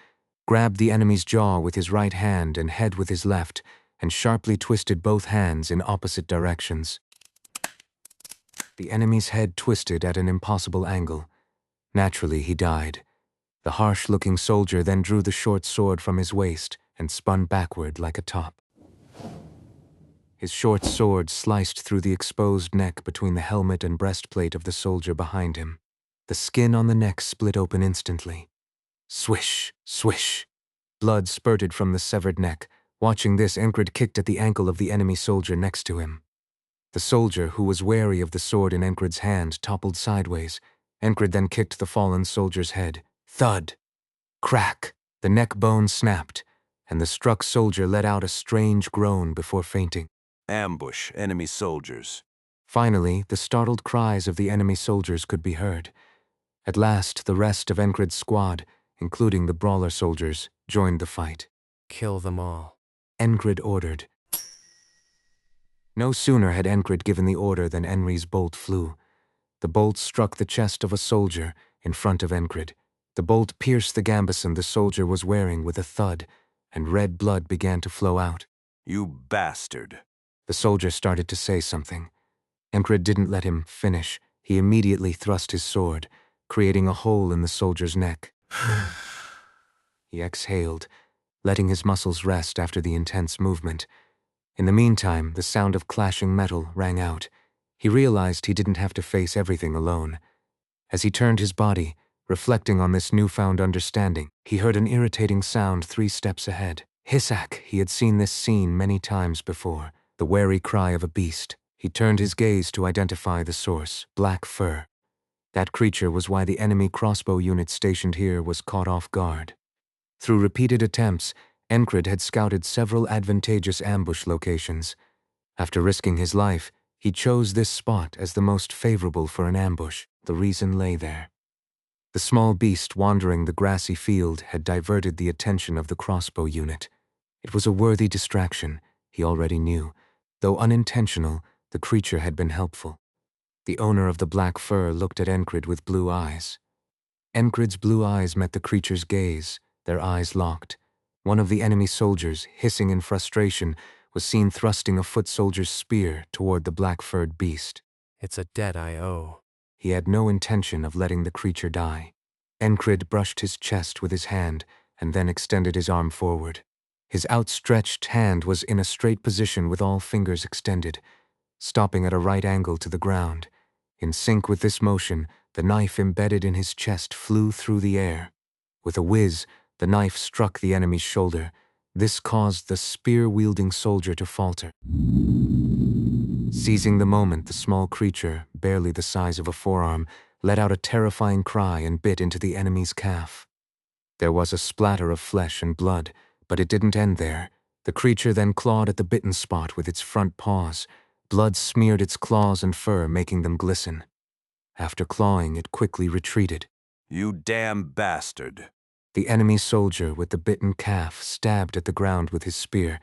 grabbed the enemy's jaw with his right hand and head with his left, and sharply twisted both hands in opposite directions. The enemy's head twisted at an impossible angle. Naturally, he died. The harsh-looking soldier then drew the short sword from his waist and spun backward like a top. His short sword sliced through the exposed neck between the helmet and breastplate of the soldier behind him. The skin on the neck split open instantly. Swish, swish. Blood spurted from the severed neck. Watching this, Enkrid kicked at the ankle of the enemy soldier next to him. The soldier, who was wary of the sword in Enkrid's hand, toppled sideways. Enkrid then kicked the fallen soldier's head. Thud! Crack! The neck bone snapped, and the struck soldier let out a strange groan before fainting. Ambush enemy soldiers. Finally, the startled cries of the enemy soldiers could be heard. At last, the rest of Enkrid's squad, including the brawler soldiers, joined the fight. Kill them all. Enkrid ordered. No sooner had Enkrid given the order than Enkrid's bolt flew. The bolt struck the chest of a soldier in front of Enkrid. The bolt pierced the gambeson the soldier was wearing with a thud, and red blood began to flow out. You bastard. The soldier started to say something. Enkrid didn't let him finish. He immediately thrust his sword, creating a hole in the soldier's neck. He exhaled, letting his muscles rest after the intense movement. In the meantime, the sound of clashing metal rang out. He realized he didn't have to face everything alone. As he turned his body, reflecting on this newfound understanding, he heard an irritating sound 3 steps ahead. Hissak, he had seen this scene many times before, the wary cry of a beast. He turned his gaze to identify the source, black fur. That creature was why the enemy crossbow unit stationed here was caught off guard. Through repeated attempts, Enkrid had scouted several advantageous ambush locations. After risking his life, he chose this spot as the most favorable for an ambush. The reason lay there. The small beast wandering the grassy field had diverted the attention of the crossbow unit. It was a worthy distraction, he already knew. Though unintentional, the creature had been helpful. The owner of the black fur looked at Enkrid with blue eyes. Enkrid's blue eyes met the creature's gaze, their eyes locked. One of the enemy soldiers, hissing in frustration, was seen thrusting a foot soldier's spear toward the black-furred beast. It's a debt I owe. He had no intention of letting the creature die. Enkrid brushed his chest with his hand and then extended his arm forward. His outstretched hand was in a straight position with all fingers extended, stopping at a right angle to the ground. In sync with this motion, the knife embedded in his chest flew through the air. With a whiz, the knife struck the enemy's shoulder. This caused the spear-wielding soldier to falter. Seizing the moment, the small creature, barely the size of a forearm, let out a terrifying cry and bit into the enemy's calf. There was a splatter of flesh and blood, but it didn't end there. The creature then clawed at the bitten spot with its front paws. Blood smeared its claws and fur, making them glisten. After clawing, it quickly retreated. You damn bastard. The enemy soldier with the bitten calf stabbed at the ground with his spear,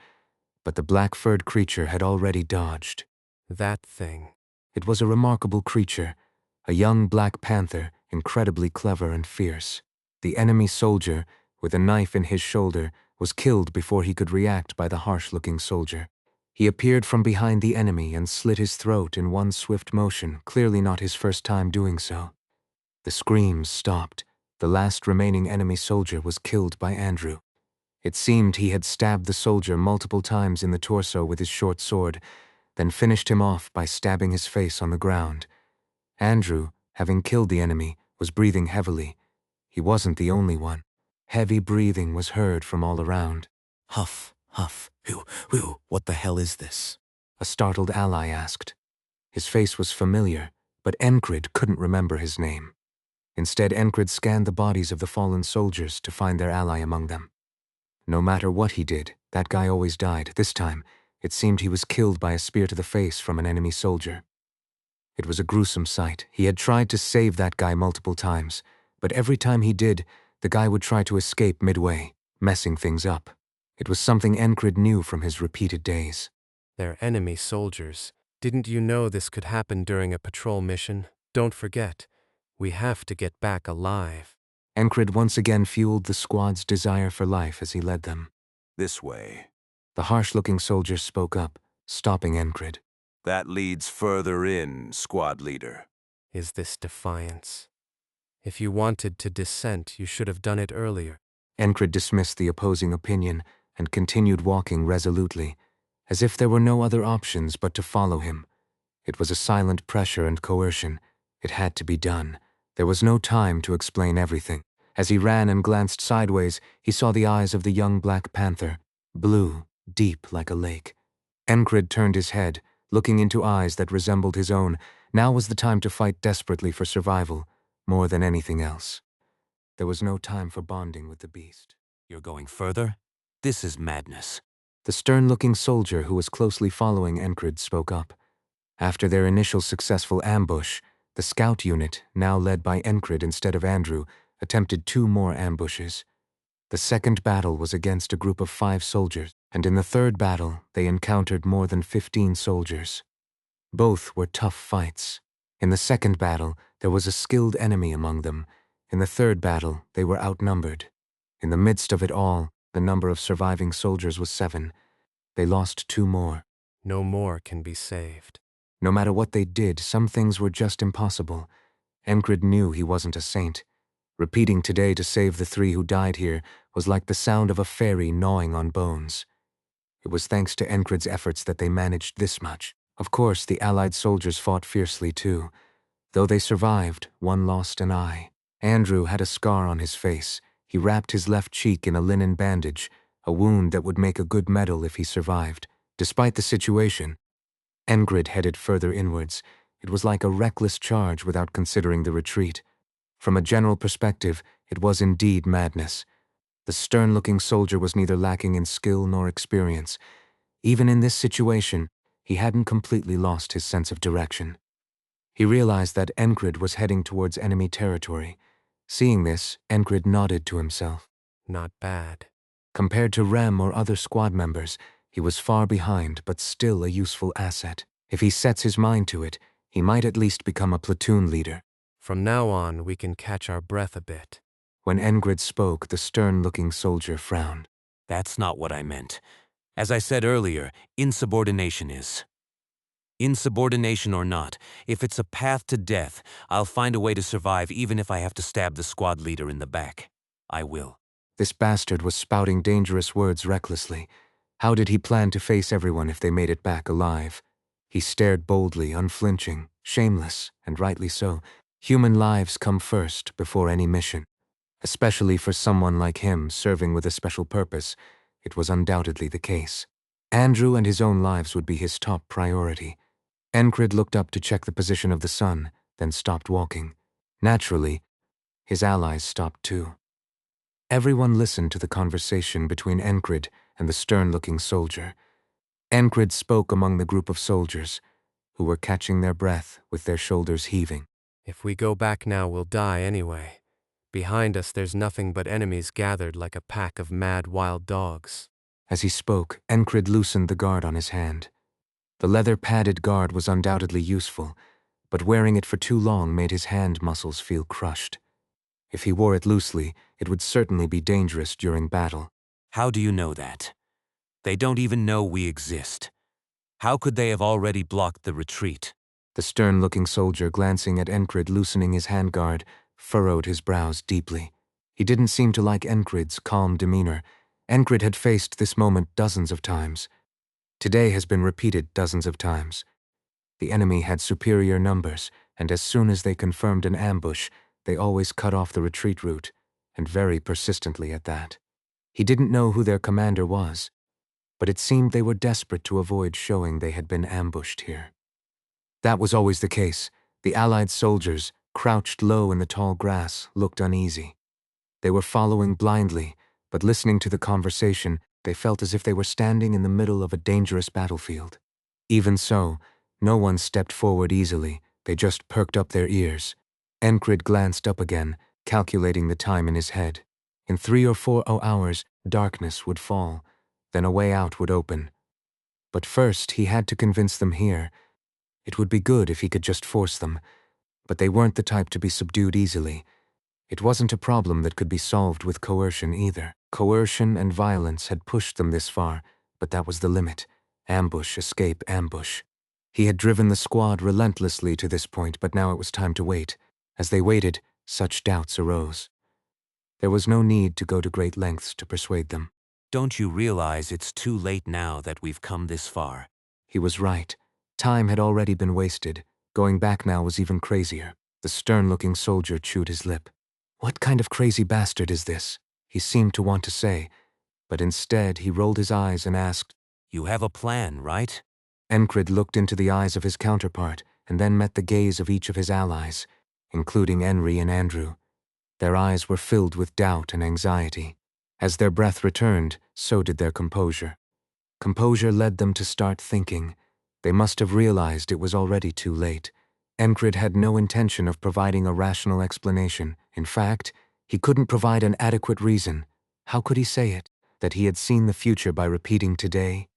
but the black-furred creature had already dodged. That thing. It was a remarkable creature, a young black panther, incredibly clever and fierce. The enemy soldier, with a knife in his shoulder, was killed before he could react by the harsh-looking soldier. He appeared from behind the enemy and slit his throat in one swift motion, clearly not his first time doing so. The screams stopped. The last remaining enemy soldier was killed by Andrew. It seemed he had stabbed the soldier multiple times in the torso with his short sword, then finished him off by stabbing his face on the ground. Andrew, having killed the enemy, was breathing heavily. He wasn't the only one. Heavy breathing was heard from all around. Huff, huff, whew, what the hell is this? A startled ally asked. His face was familiar, but Enkrid couldn't remember his name. Instead, Enkrid scanned the bodies of the fallen soldiers to find their ally among them. No matter what he did, that guy always died. This time, it seemed he was killed by a spear to the face from an enemy soldier. It was a gruesome sight. He had tried to save that guy multiple times, but every time he did, the guy would try to escape midway, messing things up. It was something Enkrid knew from his repeated days. They're enemy soldiers. Didn't you know this could happen during a patrol mission? Don't forget, we have to get back alive. Enkrid once again fueled the squad's desire for life as he led them. This way. The harsh-looking soldier spoke up, stopping Enkrid. That leads further in, squad leader. Is this defiance? If you wanted to dissent, you should have done it earlier. Enkrid dismissed the opposing opinion and continued walking resolutely, as if there were no other options but to follow him. It was a silent pressure and coercion. It had to be done. There was no time to explain everything. As he ran and glanced sideways, he saw the eyes of the young Black Panther, blue, deep like a lake. Enkrid turned his head, looking into eyes that resembled his own. Now was the time to fight desperately for survival, more than anything else. There was no time for bonding with the beast. You're going further? This is madness. The stern-looking soldier who was closely following Enkrid spoke up. After their initial successful ambush, the scout unit, now led by Enkrid instead of Andrew, attempted 2 more ambushes. The second battle was against a group of 5 soldiers, and in the third battle, they encountered more than 15 soldiers. Both were tough fights. In the second battle, there was a skilled enemy among them. In the third battle, they were outnumbered. In the midst of it all, the number of surviving soldiers was 7. They lost 2 more. No more can be saved. No matter what they did, some things were just impossible. Enkrid knew he wasn't a saint. Repeating today to save the 3 who died here was like the sound of a fairy gnawing on bones. It was thanks to Enkrid's efforts that they managed this much. Of course, the Allied soldiers fought fiercely too. Though they survived, one lost an eye. Andrew had a scar on his face. He wrapped his left cheek in a linen bandage, a wound that would make a good medal if he survived. Despite the situation, Enkrid headed further inwards. It was like a reckless charge without considering the retreat. From a general perspective, it was indeed madness. The stern-looking soldier was neither lacking in skill nor experience. Even in this situation, he hadn't completely lost his sense of direction. He realized that Enkrid was heading towards enemy territory. Seeing this, Enkrid nodded to himself. Not bad. Compared to Rem or other squad members, he was far behind, but still a useful asset. If he sets his mind to it, he might at least become a platoon leader. From now on, we can catch our breath a bit. When Enkrid spoke, the stern-looking soldier frowned. That's not what I meant. As I said earlier, insubordination is. Insubordination or not, if it's a path to death, I'll find a way to survive even if I have to stab the squad leader in the back. I will. This bastard was spouting dangerous words recklessly. How did he plan to face everyone if they made it back alive? He stared boldly, unflinching, shameless, and rightly so. Human lives come first before any mission. Especially for someone like him serving with a special purpose, it was undoubtedly the case. Andrew and his own lives would be his top priority. Enkrid looked up to check the position of the sun, then stopped walking. Naturally, his allies stopped too. Everyone listened to the conversation between Enkrid and the stern-looking soldier. Enkrid spoke among the group of soldiers, who were catching their breath with their shoulders heaving. If we go back now, we'll die anyway. Behind us, there's nothing but enemies gathered like a pack of mad wild dogs. As he spoke, Enkrid loosened the guard on his hand. The leather-padded guard was undoubtedly useful, but wearing it for too long made his hand muscles feel crushed. If he wore it loosely, it would certainly be dangerous during battle. How do you know that? They don't even know we exist. How could they have already blocked the retreat? The stern-looking soldier, glancing at Enkrid loosening his handguard, furrowed his brows deeply. He didn't seem to like Enkrid's calm demeanor. Enkrid had faced this moment dozens of times. Today has been repeated dozens of times. The enemy had superior numbers, and as soon as they confirmed an ambush, they always cut off the retreat route, and very persistently at that. He didn't know who their commander was, but it seemed they were desperate to avoid showing they had been ambushed here. That was always the case. The Allied soldiers, crouched low in the tall grass, looked uneasy. They were following blindly, but listening to the conversation, they felt as if they were standing in the middle of a dangerous battlefield. Even so, no one stepped forward easily, they just perked up their ears. Enkrid glanced up again, calculating the time in his head. In 3 or 4 hours, darkness would fall, then a way out would open. But first, he had to convince them here. It would be good if he could just force them, but they weren't the type to be subdued easily. It wasn't a problem that could be solved with coercion either. Coercion and violence had pushed them this far, but that was the limit. Ambush, escape, ambush. He had driven the squad relentlessly to this point, but now it was time to wait. As they waited, such doubts arose. There was no need to go to great lengths to persuade them. Don't you realize it's too late now that we've come this far? He was right. Time had already been wasted. Going back now was even crazier. The stern-looking soldier chewed his lip. What kind of crazy bastard is this? He seemed to want to say, but instead he rolled his eyes and asked, You have a plan, right? Enkrid looked into the eyes of his counterpart and then met the gaze of each of his allies, including Henry and Andrew. Their eyes were filled with doubt and anxiety. As their breath returned, so did their composure. Composure led them to start thinking. They must have realized it was already too late. Enkrid had no intention of providing a rational explanation. In fact, he couldn't provide an adequate reason. How could he say it? That he had seen the future by repeating today?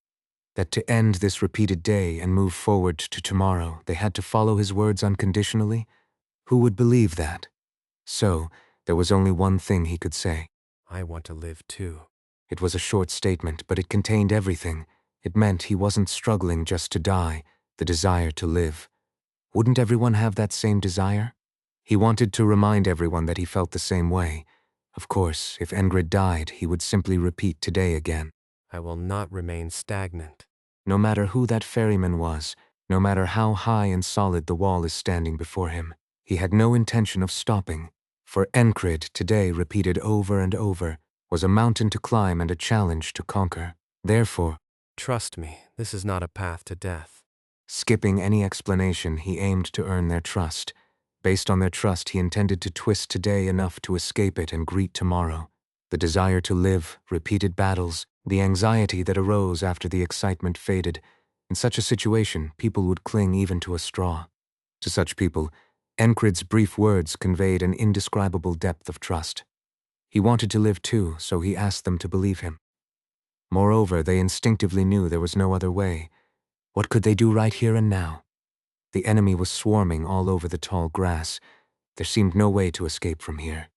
That to end this repeated day and move forward to tomorrow, they had to follow his words unconditionally? Who would believe that? So, there was only one thing he could say. I want to live too. It was a short statement, but it contained everything. It meant he wasn't struggling just to die, the desire to live. Wouldn't everyone have that same desire? He wanted to remind everyone that he felt the same way. Of course, if Enkrid died, he would simply repeat today again. I will not remain stagnant. No matter who that ferryman was, no matter how high and solid the wall is standing before him, he had no intention of stopping. For Enkrid, today repeated over and over, was a mountain to climb and a challenge to conquer. Therefore, Trust me, this is not a path to death. skipping any explanation, he aimed to earn their trust. Based on their trust, he intended to twist today enough to escape it and greet tomorrow. The desire to live, repeated battles, the anxiety that arose after the excitement faded. In such a situation, people would cling even to a straw. To such people, Enkrid's brief words conveyed an indescribable depth of trust. He wanted to live too, so he asked them to believe him. Moreover, they instinctively knew there was no other way. What could they do right here and now? The enemy was swarming all over the tall grass. There seemed no way to escape from here.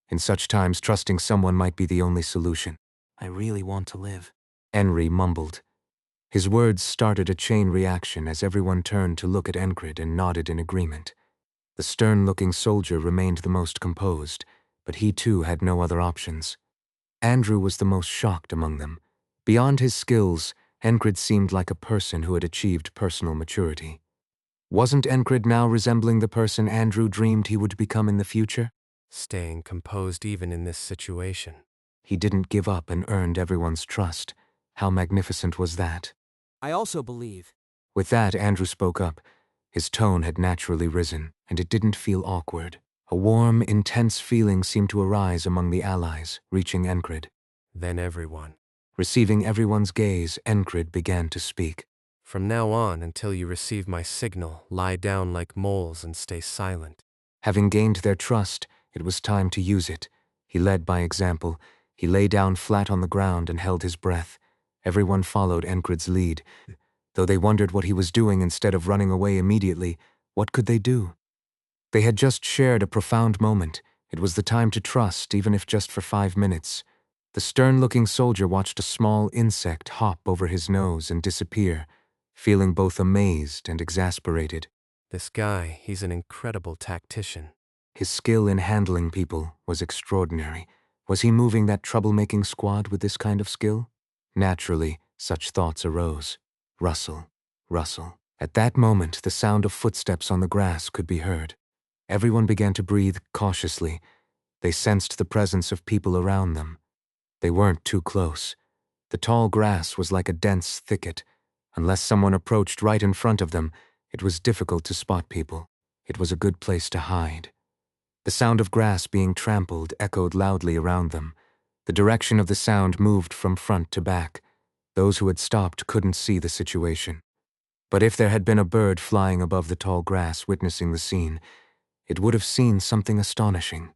In such times, trusting someone might be the only solution. I really want to live. Henry mumbled. His words started a chain reaction as everyone turned to look at Enkrid and nodded in agreement. The stern-looking soldier remained the most composed, but he too had no other options. Andrew was the most shocked among them. Beyond his skills, Enkrid seemed like a person who had achieved personal maturity. Wasn't Enkrid now resembling the person Andrew dreamed he would become in the future? Staying composed even in this situation. He didn't give up and earned everyone's trust. How magnificent was that? I also believe. With that, Andrew spoke up. His tone had naturally risen, and it didn't feel awkward. A warm, intense feeling seemed to arise among the allies, reaching Enkrid. Then everyone. Receiving everyone's gaze, Enkrid began to speak. From now on, until you receive my signal, lie down like moles and stay silent. Having gained their trust, it was time to use it. He led by example. He lay down flat on the ground and held his breath. Everyone followed Enkrid's lead. Though they wondered what he was doing instead of running away immediately, what could they do? They had just shared a profound moment. It was the time to trust, even if just for 5 minutes. The stern-looking soldier watched a small insect hop over his nose and disappear, feeling both amazed and exasperated. This guy, he's an incredible tactician. His skill in handling people was extraordinary. Was he moving that troublemaking squad with this kind of skill? Naturally, such thoughts arose. Rustle, rustle. At that moment, the sound of footsteps on the grass could be heard. Everyone began to breathe cautiously. They sensed the presence of people around them. They weren't too close. The tall grass was like a dense thicket. Unless someone approached right in front of them, it was difficult to spot people. It was a good place to hide. The sound of grass being trampled echoed loudly around them. The direction of the sound moved from front to back. Those who had stopped couldn't see the situation. But if there had been a bird flying above the tall grass witnessing the scene, it would have seen something astonishing.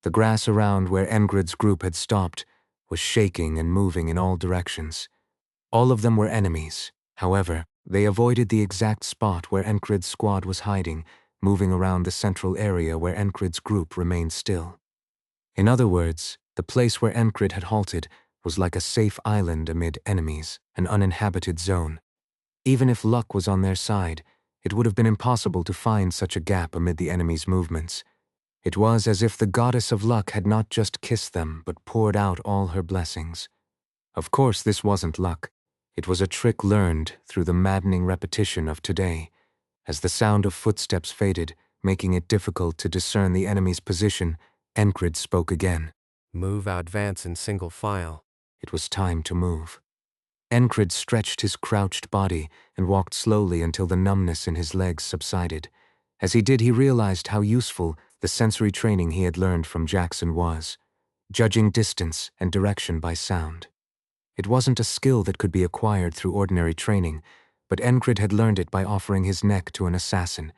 The grass around where Enkrid's group had stopped was shaking and moving in all directions. All of them were enemies. However, they avoided the exact spot where Enkrid's squad was hiding, moving around the central area where Enkrid's group remained still. In other words, the place where Enkrid had halted was like a safe island amid enemies, an uninhabited zone. Even if luck was on their side, it would have been impossible to find such a gap amid the enemy's movements. It was as if the goddess of luck had not just kissed them, but poured out all her blessings. Of course, this wasn't luck. It was a trick learned through the maddening repetition of today. As the sound of footsteps faded, making it difficult to discern the enemy's position, Enkrid spoke again. Move, advance in single file. It was time to move. Enkrid stretched his crouched body and walked slowly until the numbness in his legs subsided. As he did, he realized how useful the sensory training he had learned from Jackson was, judging distance and direction by sound. It wasn't a skill that could be acquired through ordinary training, but Enkrid had learned it by offering his neck to an assassin,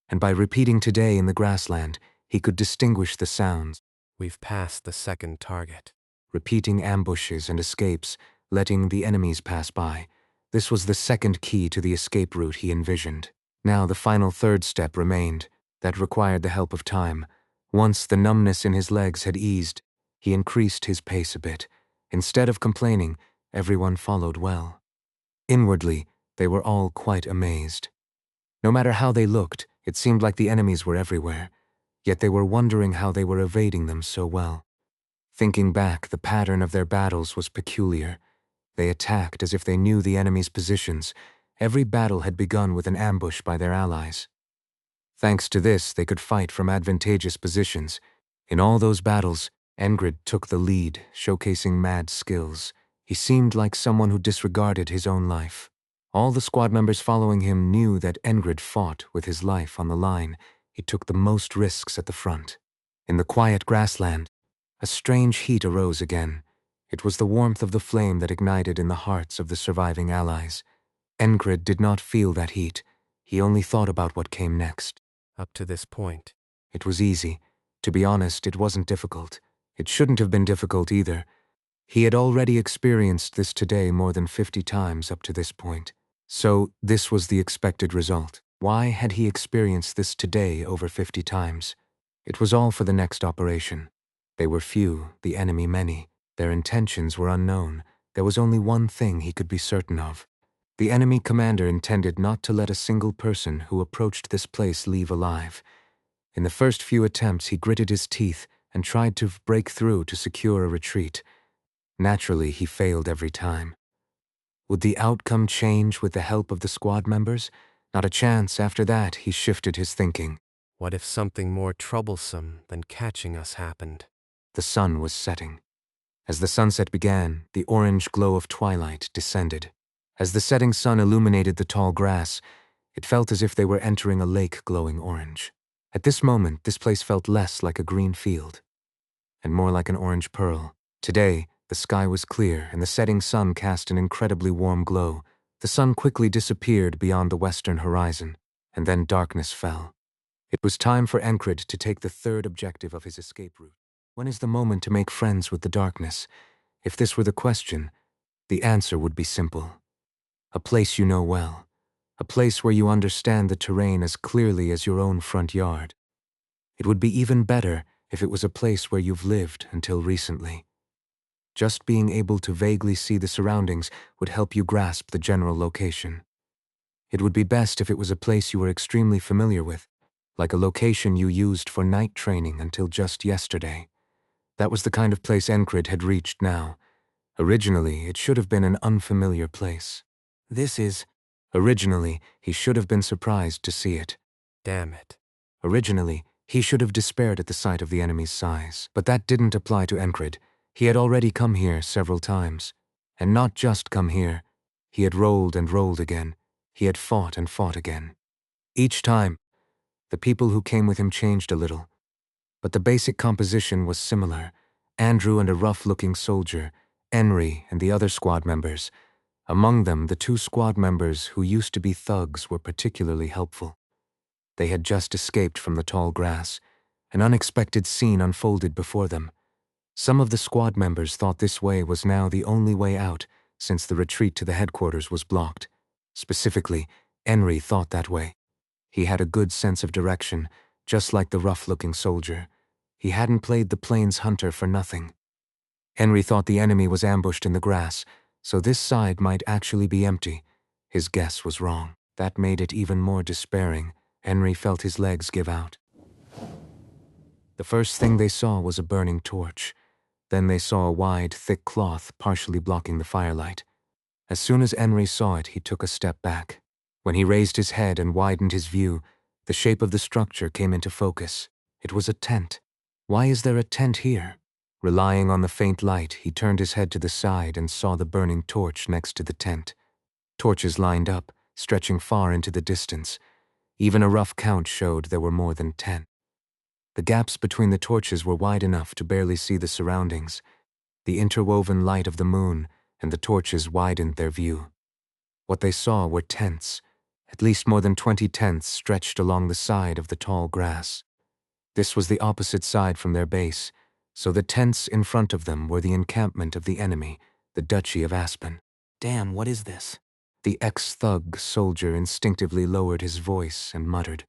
and by repeating today in the grassland, he could distinguish the sounds. We've passed the second target. Repeating ambushes and escapes, letting the enemies pass by. This was the second key to the escape route he envisioned. Now the final third step remained. That required the help of time. Once the numbness in his legs had eased, he increased his pace a bit. Instead of complaining, everyone followed well. Inwardly, they were all quite amazed. No matter how they looked, it seemed like the enemies were everywhere, yet they were wondering how they were evading them so well. Thinking back, the pattern of their battles was peculiar. They attacked as if they knew the enemy's positions. Every battle had begun with an ambush by their allies. Thanks to this, they could fight from advantageous positions. In all those battles, Enkrid took the lead, showcasing mad skills. He seemed like someone who disregarded his own life. All the squad members following him knew that Enkrid fought with his life on the line. He took the most risks at the front. In the quiet grassland, a strange heat arose again. It was the warmth of the flame that ignited in the hearts of the surviving allies. Enkrid did not feel that heat. He only thought about what came next. Up to this point. It was easy. To be honest, it wasn't difficult. It shouldn't have been difficult either. He had already experienced this today more than 50 times up to this point. So this was the expected result. Why had he experienced this today over 50 times? It was all for the next operation. They were few, the enemy many. Their intentions were unknown. There was only one thing he could be certain of. The enemy commander intended not to let a single person who approached this place leave alive. In the first few attempts, he gritted his teeth and tried to break through to secure a retreat. Naturally, he failed every time. Would the outcome change with the help of the squad members? Not a chance. After that, he shifted his thinking. What if something more troublesome than catching us happened? The sun was setting. As the sunset began, the orange glow of twilight descended. As the setting sun illuminated the tall grass, it felt as if they were entering a lake glowing orange. At this moment, this place felt less like a green field and more like an orange pearl. Today, the sky was clear and the setting sun cast an incredibly warm glow. The sun quickly disappeared beyond the western horizon, and then darkness fell. It was time for Enkrid to take the third objective of his escape route. When is the moment to make friends with the darkness? If this were the question, the answer would be simple. A place you know well. A place where you understand the terrain as clearly as your own front yard. It would be even better if it was a place where you've lived until recently. Just being able to vaguely see the surroundings would help you grasp the general location. It would be best if it was a place you were extremely familiar with, like a location you used for night training until just yesterday. That was the kind of place Enkrid had reached now. Originally, it should have been an unfamiliar place. Originally, he should have been surprised to see it. Damn it. Originally, he should have despaired at the sight of the enemy's size. But that didn't apply to Enkrid. He had already come here several times. And not just come here. He had rolled and rolled again. He had fought and fought again. Each time, the people who came with him changed a little. But the basic composition was similar. Andrew and a rough-looking soldier, Enkrid and the other squad members. Among them, the two squad members who used to be thugs were particularly helpful. They had just escaped from the tall grass. An unexpected scene unfolded before them. Some of the squad members thought this way was now the only way out, since the retreat to the headquarters was blocked. Specifically, Enkrid thought that way. He had a good sense of direction, just like the rough-looking soldier. He hadn't played the Plains Hunter for nothing. Enkrid thought the enemy was ambushed in the grass, so this side might actually be empty. His guess was wrong. That made it even more despairing. Enkrid felt his legs give out. The first thing they saw was a burning torch. Then they saw a wide, thick cloth partially blocking the firelight. As soon as Enkrid saw it, he took a step back. When he raised his head and widened his view, the shape of the structure came into focus. It was a tent. Why is there a tent here? Relying on the faint light, he turned his head to the side and saw the burning torch next to the tent. Torches lined up, stretching far into the distance. Even a rough count showed there were more than 10. The gaps between the torches were wide enough to barely see the surroundings. The interwoven light of the moon and the torches widened their view. What they saw were tents. At least more than 20 tents stretched along the side of the tall grass. This was the opposite side from their base, so the tents in front of them were the encampment of the enemy, the Duchy of Aspen. Damn, what is this? The ex-thug soldier instinctively lowered his voice and muttered.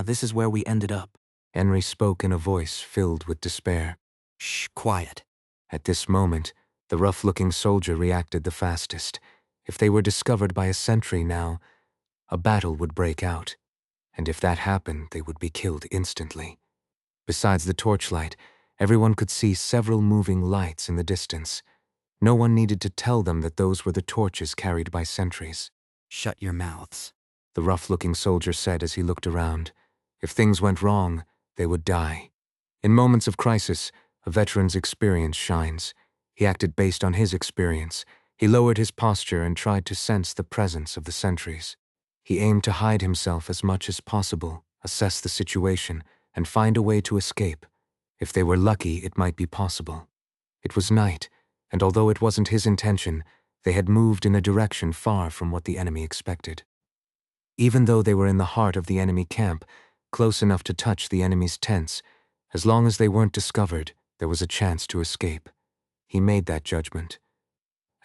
This is where we ended up. Enkrid spoke in a voice filled with despair. Shh, quiet. At this moment, the rough-looking soldier reacted the fastest. If they were discovered by a sentry now, a battle would break out. And if that happened, they would be killed instantly. Besides the torchlight, everyone could see several moving lights in the distance. No one needed to tell them that those were the torches carried by sentries. Shut your mouths. The rough-looking soldier said as he looked around. If things went wrong, they would die. In moments of crisis, a veteran's experience shines. He acted based on his experience. He lowered his posture and tried to sense the presence of the sentries. He aimed to hide himself as much as possible, assess the situation, and find a way to escape. If they were lucky, it might be possible. It was night, and although it wasn't his intention, they had moved in a direction far from what the enemy expected. Even though they were in the heart of the enemy camp, close enough to touch the enemy's tents, as long as they weren't discovered, there was a chance to escape. He made that judgment.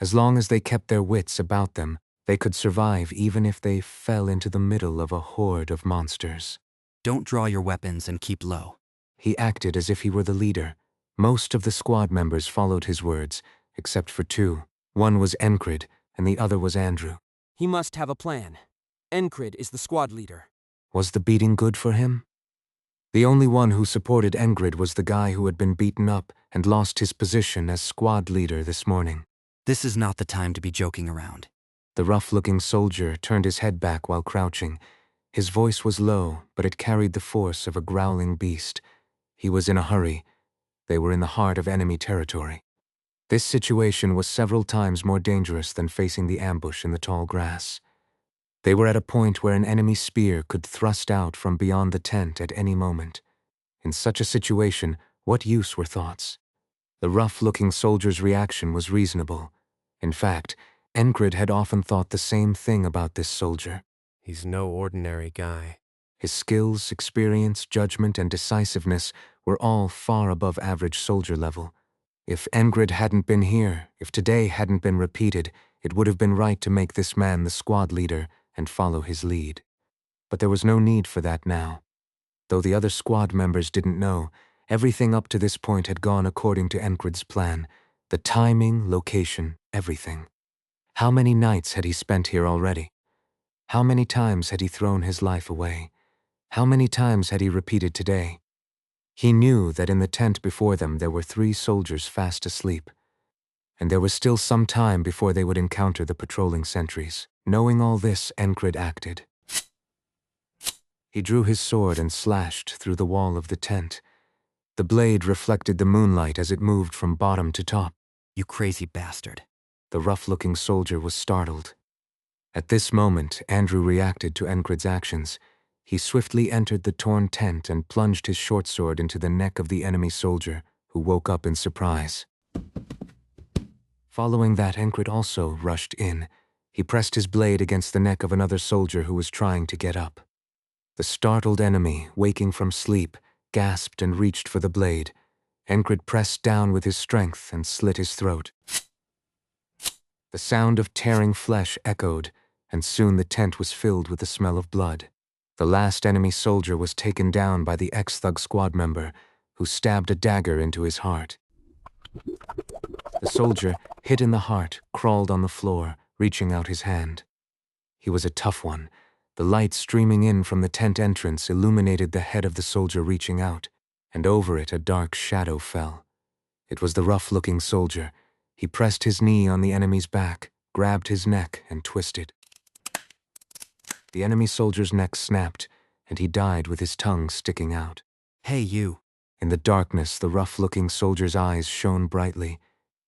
As long as they kept their wits about them, they could survive even if they fell into the middle of a horde of monsters. Don't draw your weapons and keep low. He acted as if he were the leader. Most of the squad members followed his words, except for two. One was Enkrid, and the other was Andrew. He must have a plan. Enkrid is the squad leader. Was the beating good for him? The only one who supported Enkrid was the guy who had been beaten up and lost his position as squad leader this morning. This is not the time to be joking around. The rough-looking soldier turned his head back while crouching. His voice was low, but it carried the force of a growling beast. He was in a hurry. They were in the heart of enemy territory. This situation was several times more dangerous than facing the ambush in the tall grass. They were at a point where an enemy spear could thrust out from beyond the tent at any moment. In such a situation, what use were thoughts? The rough-looking soldier's reaction was reasonable. In fact, Enkrid had often thought the same thing about this soldier. He's no ordinary guy. His skills, experience, judgment, and decisiveness were all far above average soldier level. If Enkrid hadn't been here, if today hadn't been repeated, it would have been right to make this man the squad leader and follow his lead. But there was no need for that now. Though the other squad members didn't know, everything up to this point had gone according to Enkrid's plan. The timing, location, everything. How many nights had he spent here already? How many times had he thrown his life away? How many times had he repeated today? He knew that in the tent before them there were 3 soldiers fast asleep, and there was still some time before they would encounter the patrolling sentries. Knowing all this, Enkrid acted. He drew his sword and slashed through the wall of the tent. The blade reflected the moonlight as it moved from bottom to top. You crazy bastard. The rough-looking soldier was startled. At this moment, Andrew reacted to Enkrid's actions. He swiftly entered the torn tent and plunged his short sword into the neck of the enemy soldier, who woke up in surprise. Following that, Enkrid also rushed in. He pressed his blade against the neck of another soldier who was trying to get up. The startled enemy, waking from sleep, gasped and reached for the blade. Enkrid pressed down with his strength and slit his throat. The sound of tearing flesh echoed, and soon the tent was filled with the smell of blood. The last enemy soldier was taken down by the ex-thug squad member, who stabbed a dagger into his heart. The soldier, hit in the heart, crawled on the floor, reaching out his hand. He was a tough one. The light streaming in from the tent entrance illuminated the head of the soldier reaching out, and over it a dark shadow fell. It was the rough-looking soldier. He pressed his knee on the enemy's back, grabbed his neck, and twisted. The enemy soldier's neck snapped, and he died with his tongue sticking out. Hey, you. In the darkness, the rough-looking soldier's eyes shone brightly.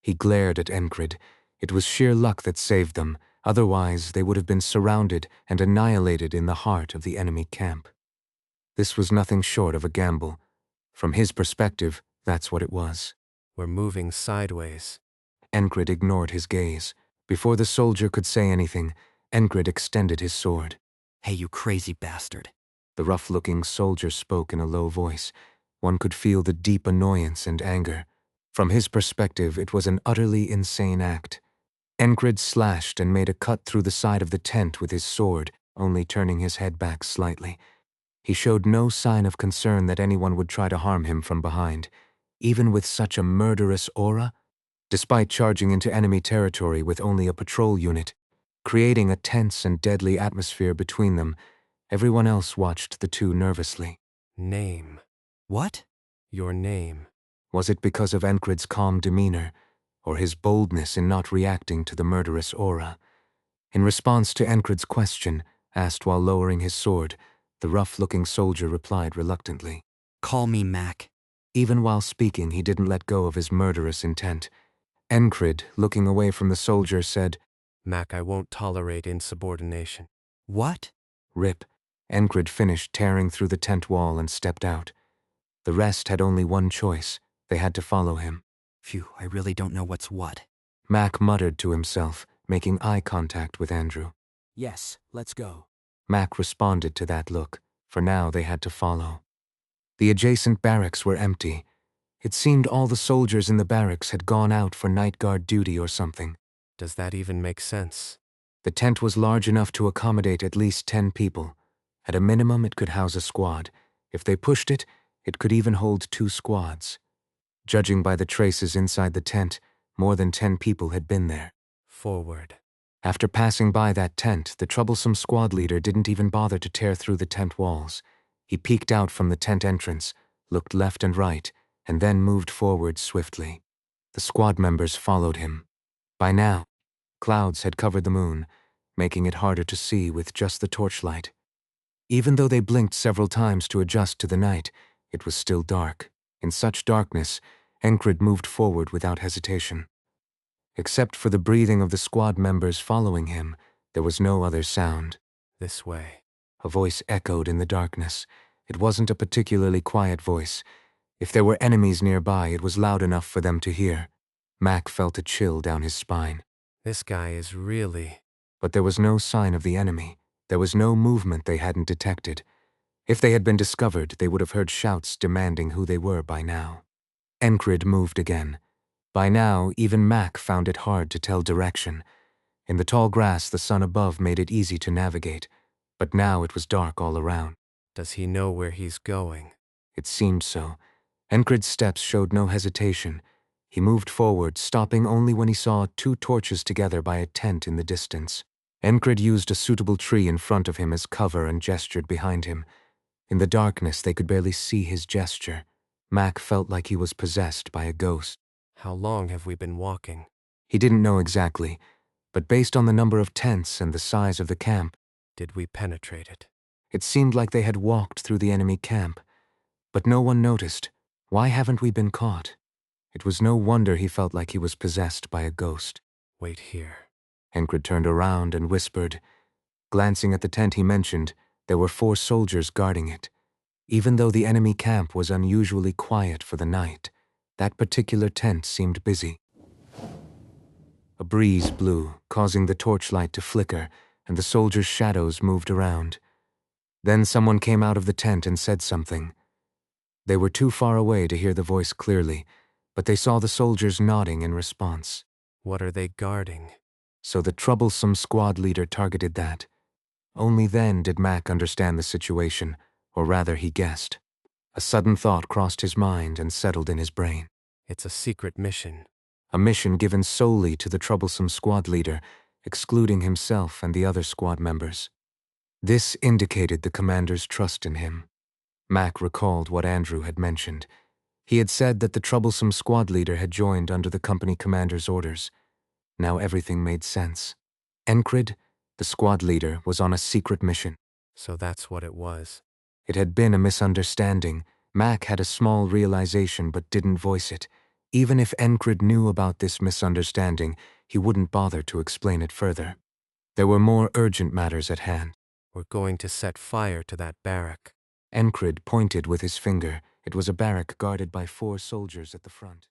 He glared at Enkrid. It was sheer luck that saved them. Otherwise, they would have been surrounded and annihilated in the heart of the enemy camp. This was nothing short of a gamble. From his perspective, that's what it was. We're moving sideways. Enkrid ignored his gaze. Before the soldier could say anything, Enkrid extended his sword. Hey, you crazy bastard. The rough-looking soldier spoke in a low voice. One could feel the deep annoyance and anger. From his perspective, it was an utterly insane act. Enkrid slashed and made a cut through the side of the tent with his sword, only turning his head back slightly. He showed no sign of concern that anyone would try to harm him from behind. Even with such a murderous aura, despite charging into enemy territory with only a patrol unit, creating a tense and deadly atmosphere between them, everyone else watched the two nervously. Name. What? Your name. Was it because of Enkrid's calm demeanor, or his boldness in not reacting to the murderous aura? In response to Enkrid's question, asked while lowering his sword, the rough-looking soldier replied reluctantly. Call me Mac. Even while speaking, he didn't let go of his murderous intent. Enkrid, looking away from the soldier, said, Mac, I won't tolerate insubordination. What? Rip. Enkrid finished tearing through the tent wall and stepped out. The rest had only one choice. They had to follow him. Phew, I really don't know what's what. Mac muttered to himself, making eye contact with Andrew. Yes, let's go. Mac responded to that look. For now, they had to follow. The adjacent barracks were empty. It seemed all the soldiers in the barracks had gone out for night guard duty or something. Does that even make sense? The tent was large enough to accommodate at least 10 people. At a minimum, it could house a squad. If they pushed it, it could even hold 2 squads. Judging by the traces inside the tent, more than 10 people had been there. Forward. After passing by that tent, the troublesome squad leader didn't even bother to tear through the tent walls. He peeked out from the tent entrance, looked left and right, and then moved forward swiftly. The squad members followed him. By now, clouds had covered the moon, making it harder to see with just the torchlight. Even though they blinked several times to adjust to the night, it was still dark. In such darkness, Enkrid moved forward without hesitation. Except for the breathing of the squad members following him, there was no other sound. This way. A voice echoed in the darkness. It wasn't a particularly quiet voice. If there were enemies nearby, it was loud enough for them to hear. Mac felt a chill down his spine. This guy is really... But there was no sign of the enemy. There was no movement they hadn't detected. If they had been discovered, they would have heard shouts demanding who they were by now. Enkrid moved again. By now, even Mac found it hard to tell direction. In the tall grass, the sun above made it easy to navigate, but now it was dark all around. Does he know where he's going? It seemed so. Enkrid's steps showed no hesitation. He moved forward, stopping only when he saw two torches together by a tent in the distance. Enkrid used a suitable tree in front of him as cover and gestured behind him. In the darkness, they could barely see his gesture. Mac felt like he was possessed by a ghost. How long have we been walking? He didn't know exactly, but based on the number of tents and the size of the camp, Did we penetrate it? it seemed like they had walked through the enemy camp. But no one noticed. Why haven't we been caught? It was no wonder he felt like he was possessed by a ghost. Wait here. Enkrid turned around and whispered. Glancing at the tent he mentioned, there were 4 soldiers guarding it. Even though the enemy camp was unusually quiet for the night, that particular tent seemed busy. A breeze blew, causing the torchlight to flicker, and the soldiers' shadows moved around. Then someone came out of the tent and said something. They were too far away to hear the voice clearly, but they saw the soldiers nodding in response. What are they guarding? So the troublesome squad leader targeted that. Only then did Mac understand the situation, or rather he guessed. A sudden thought crossed his mind and settled in his brain. It's a secret mission. A mission given solely to the troublesome squad leader, excluding himself and the other squad members. This indicated the commander's trust in him. Mac recalled what Andrew had mentioned. He had said that the troublesome squad leader had joined under the company commander's orders. Now everything made sense. Enkrid, the squad leader, was on a secret mission. So that's what it was. It had been a misunderstanding. Mac had a small realization but didn't voice it. Even if Enkrid knew about this misunderstanding, he wouldn't bother to explain it further. There were more urgent matters at hand. We're going to set fire to that barrack. Enkrid pointed with his finger. It was a barrack guarded by 4 soldiers at the front.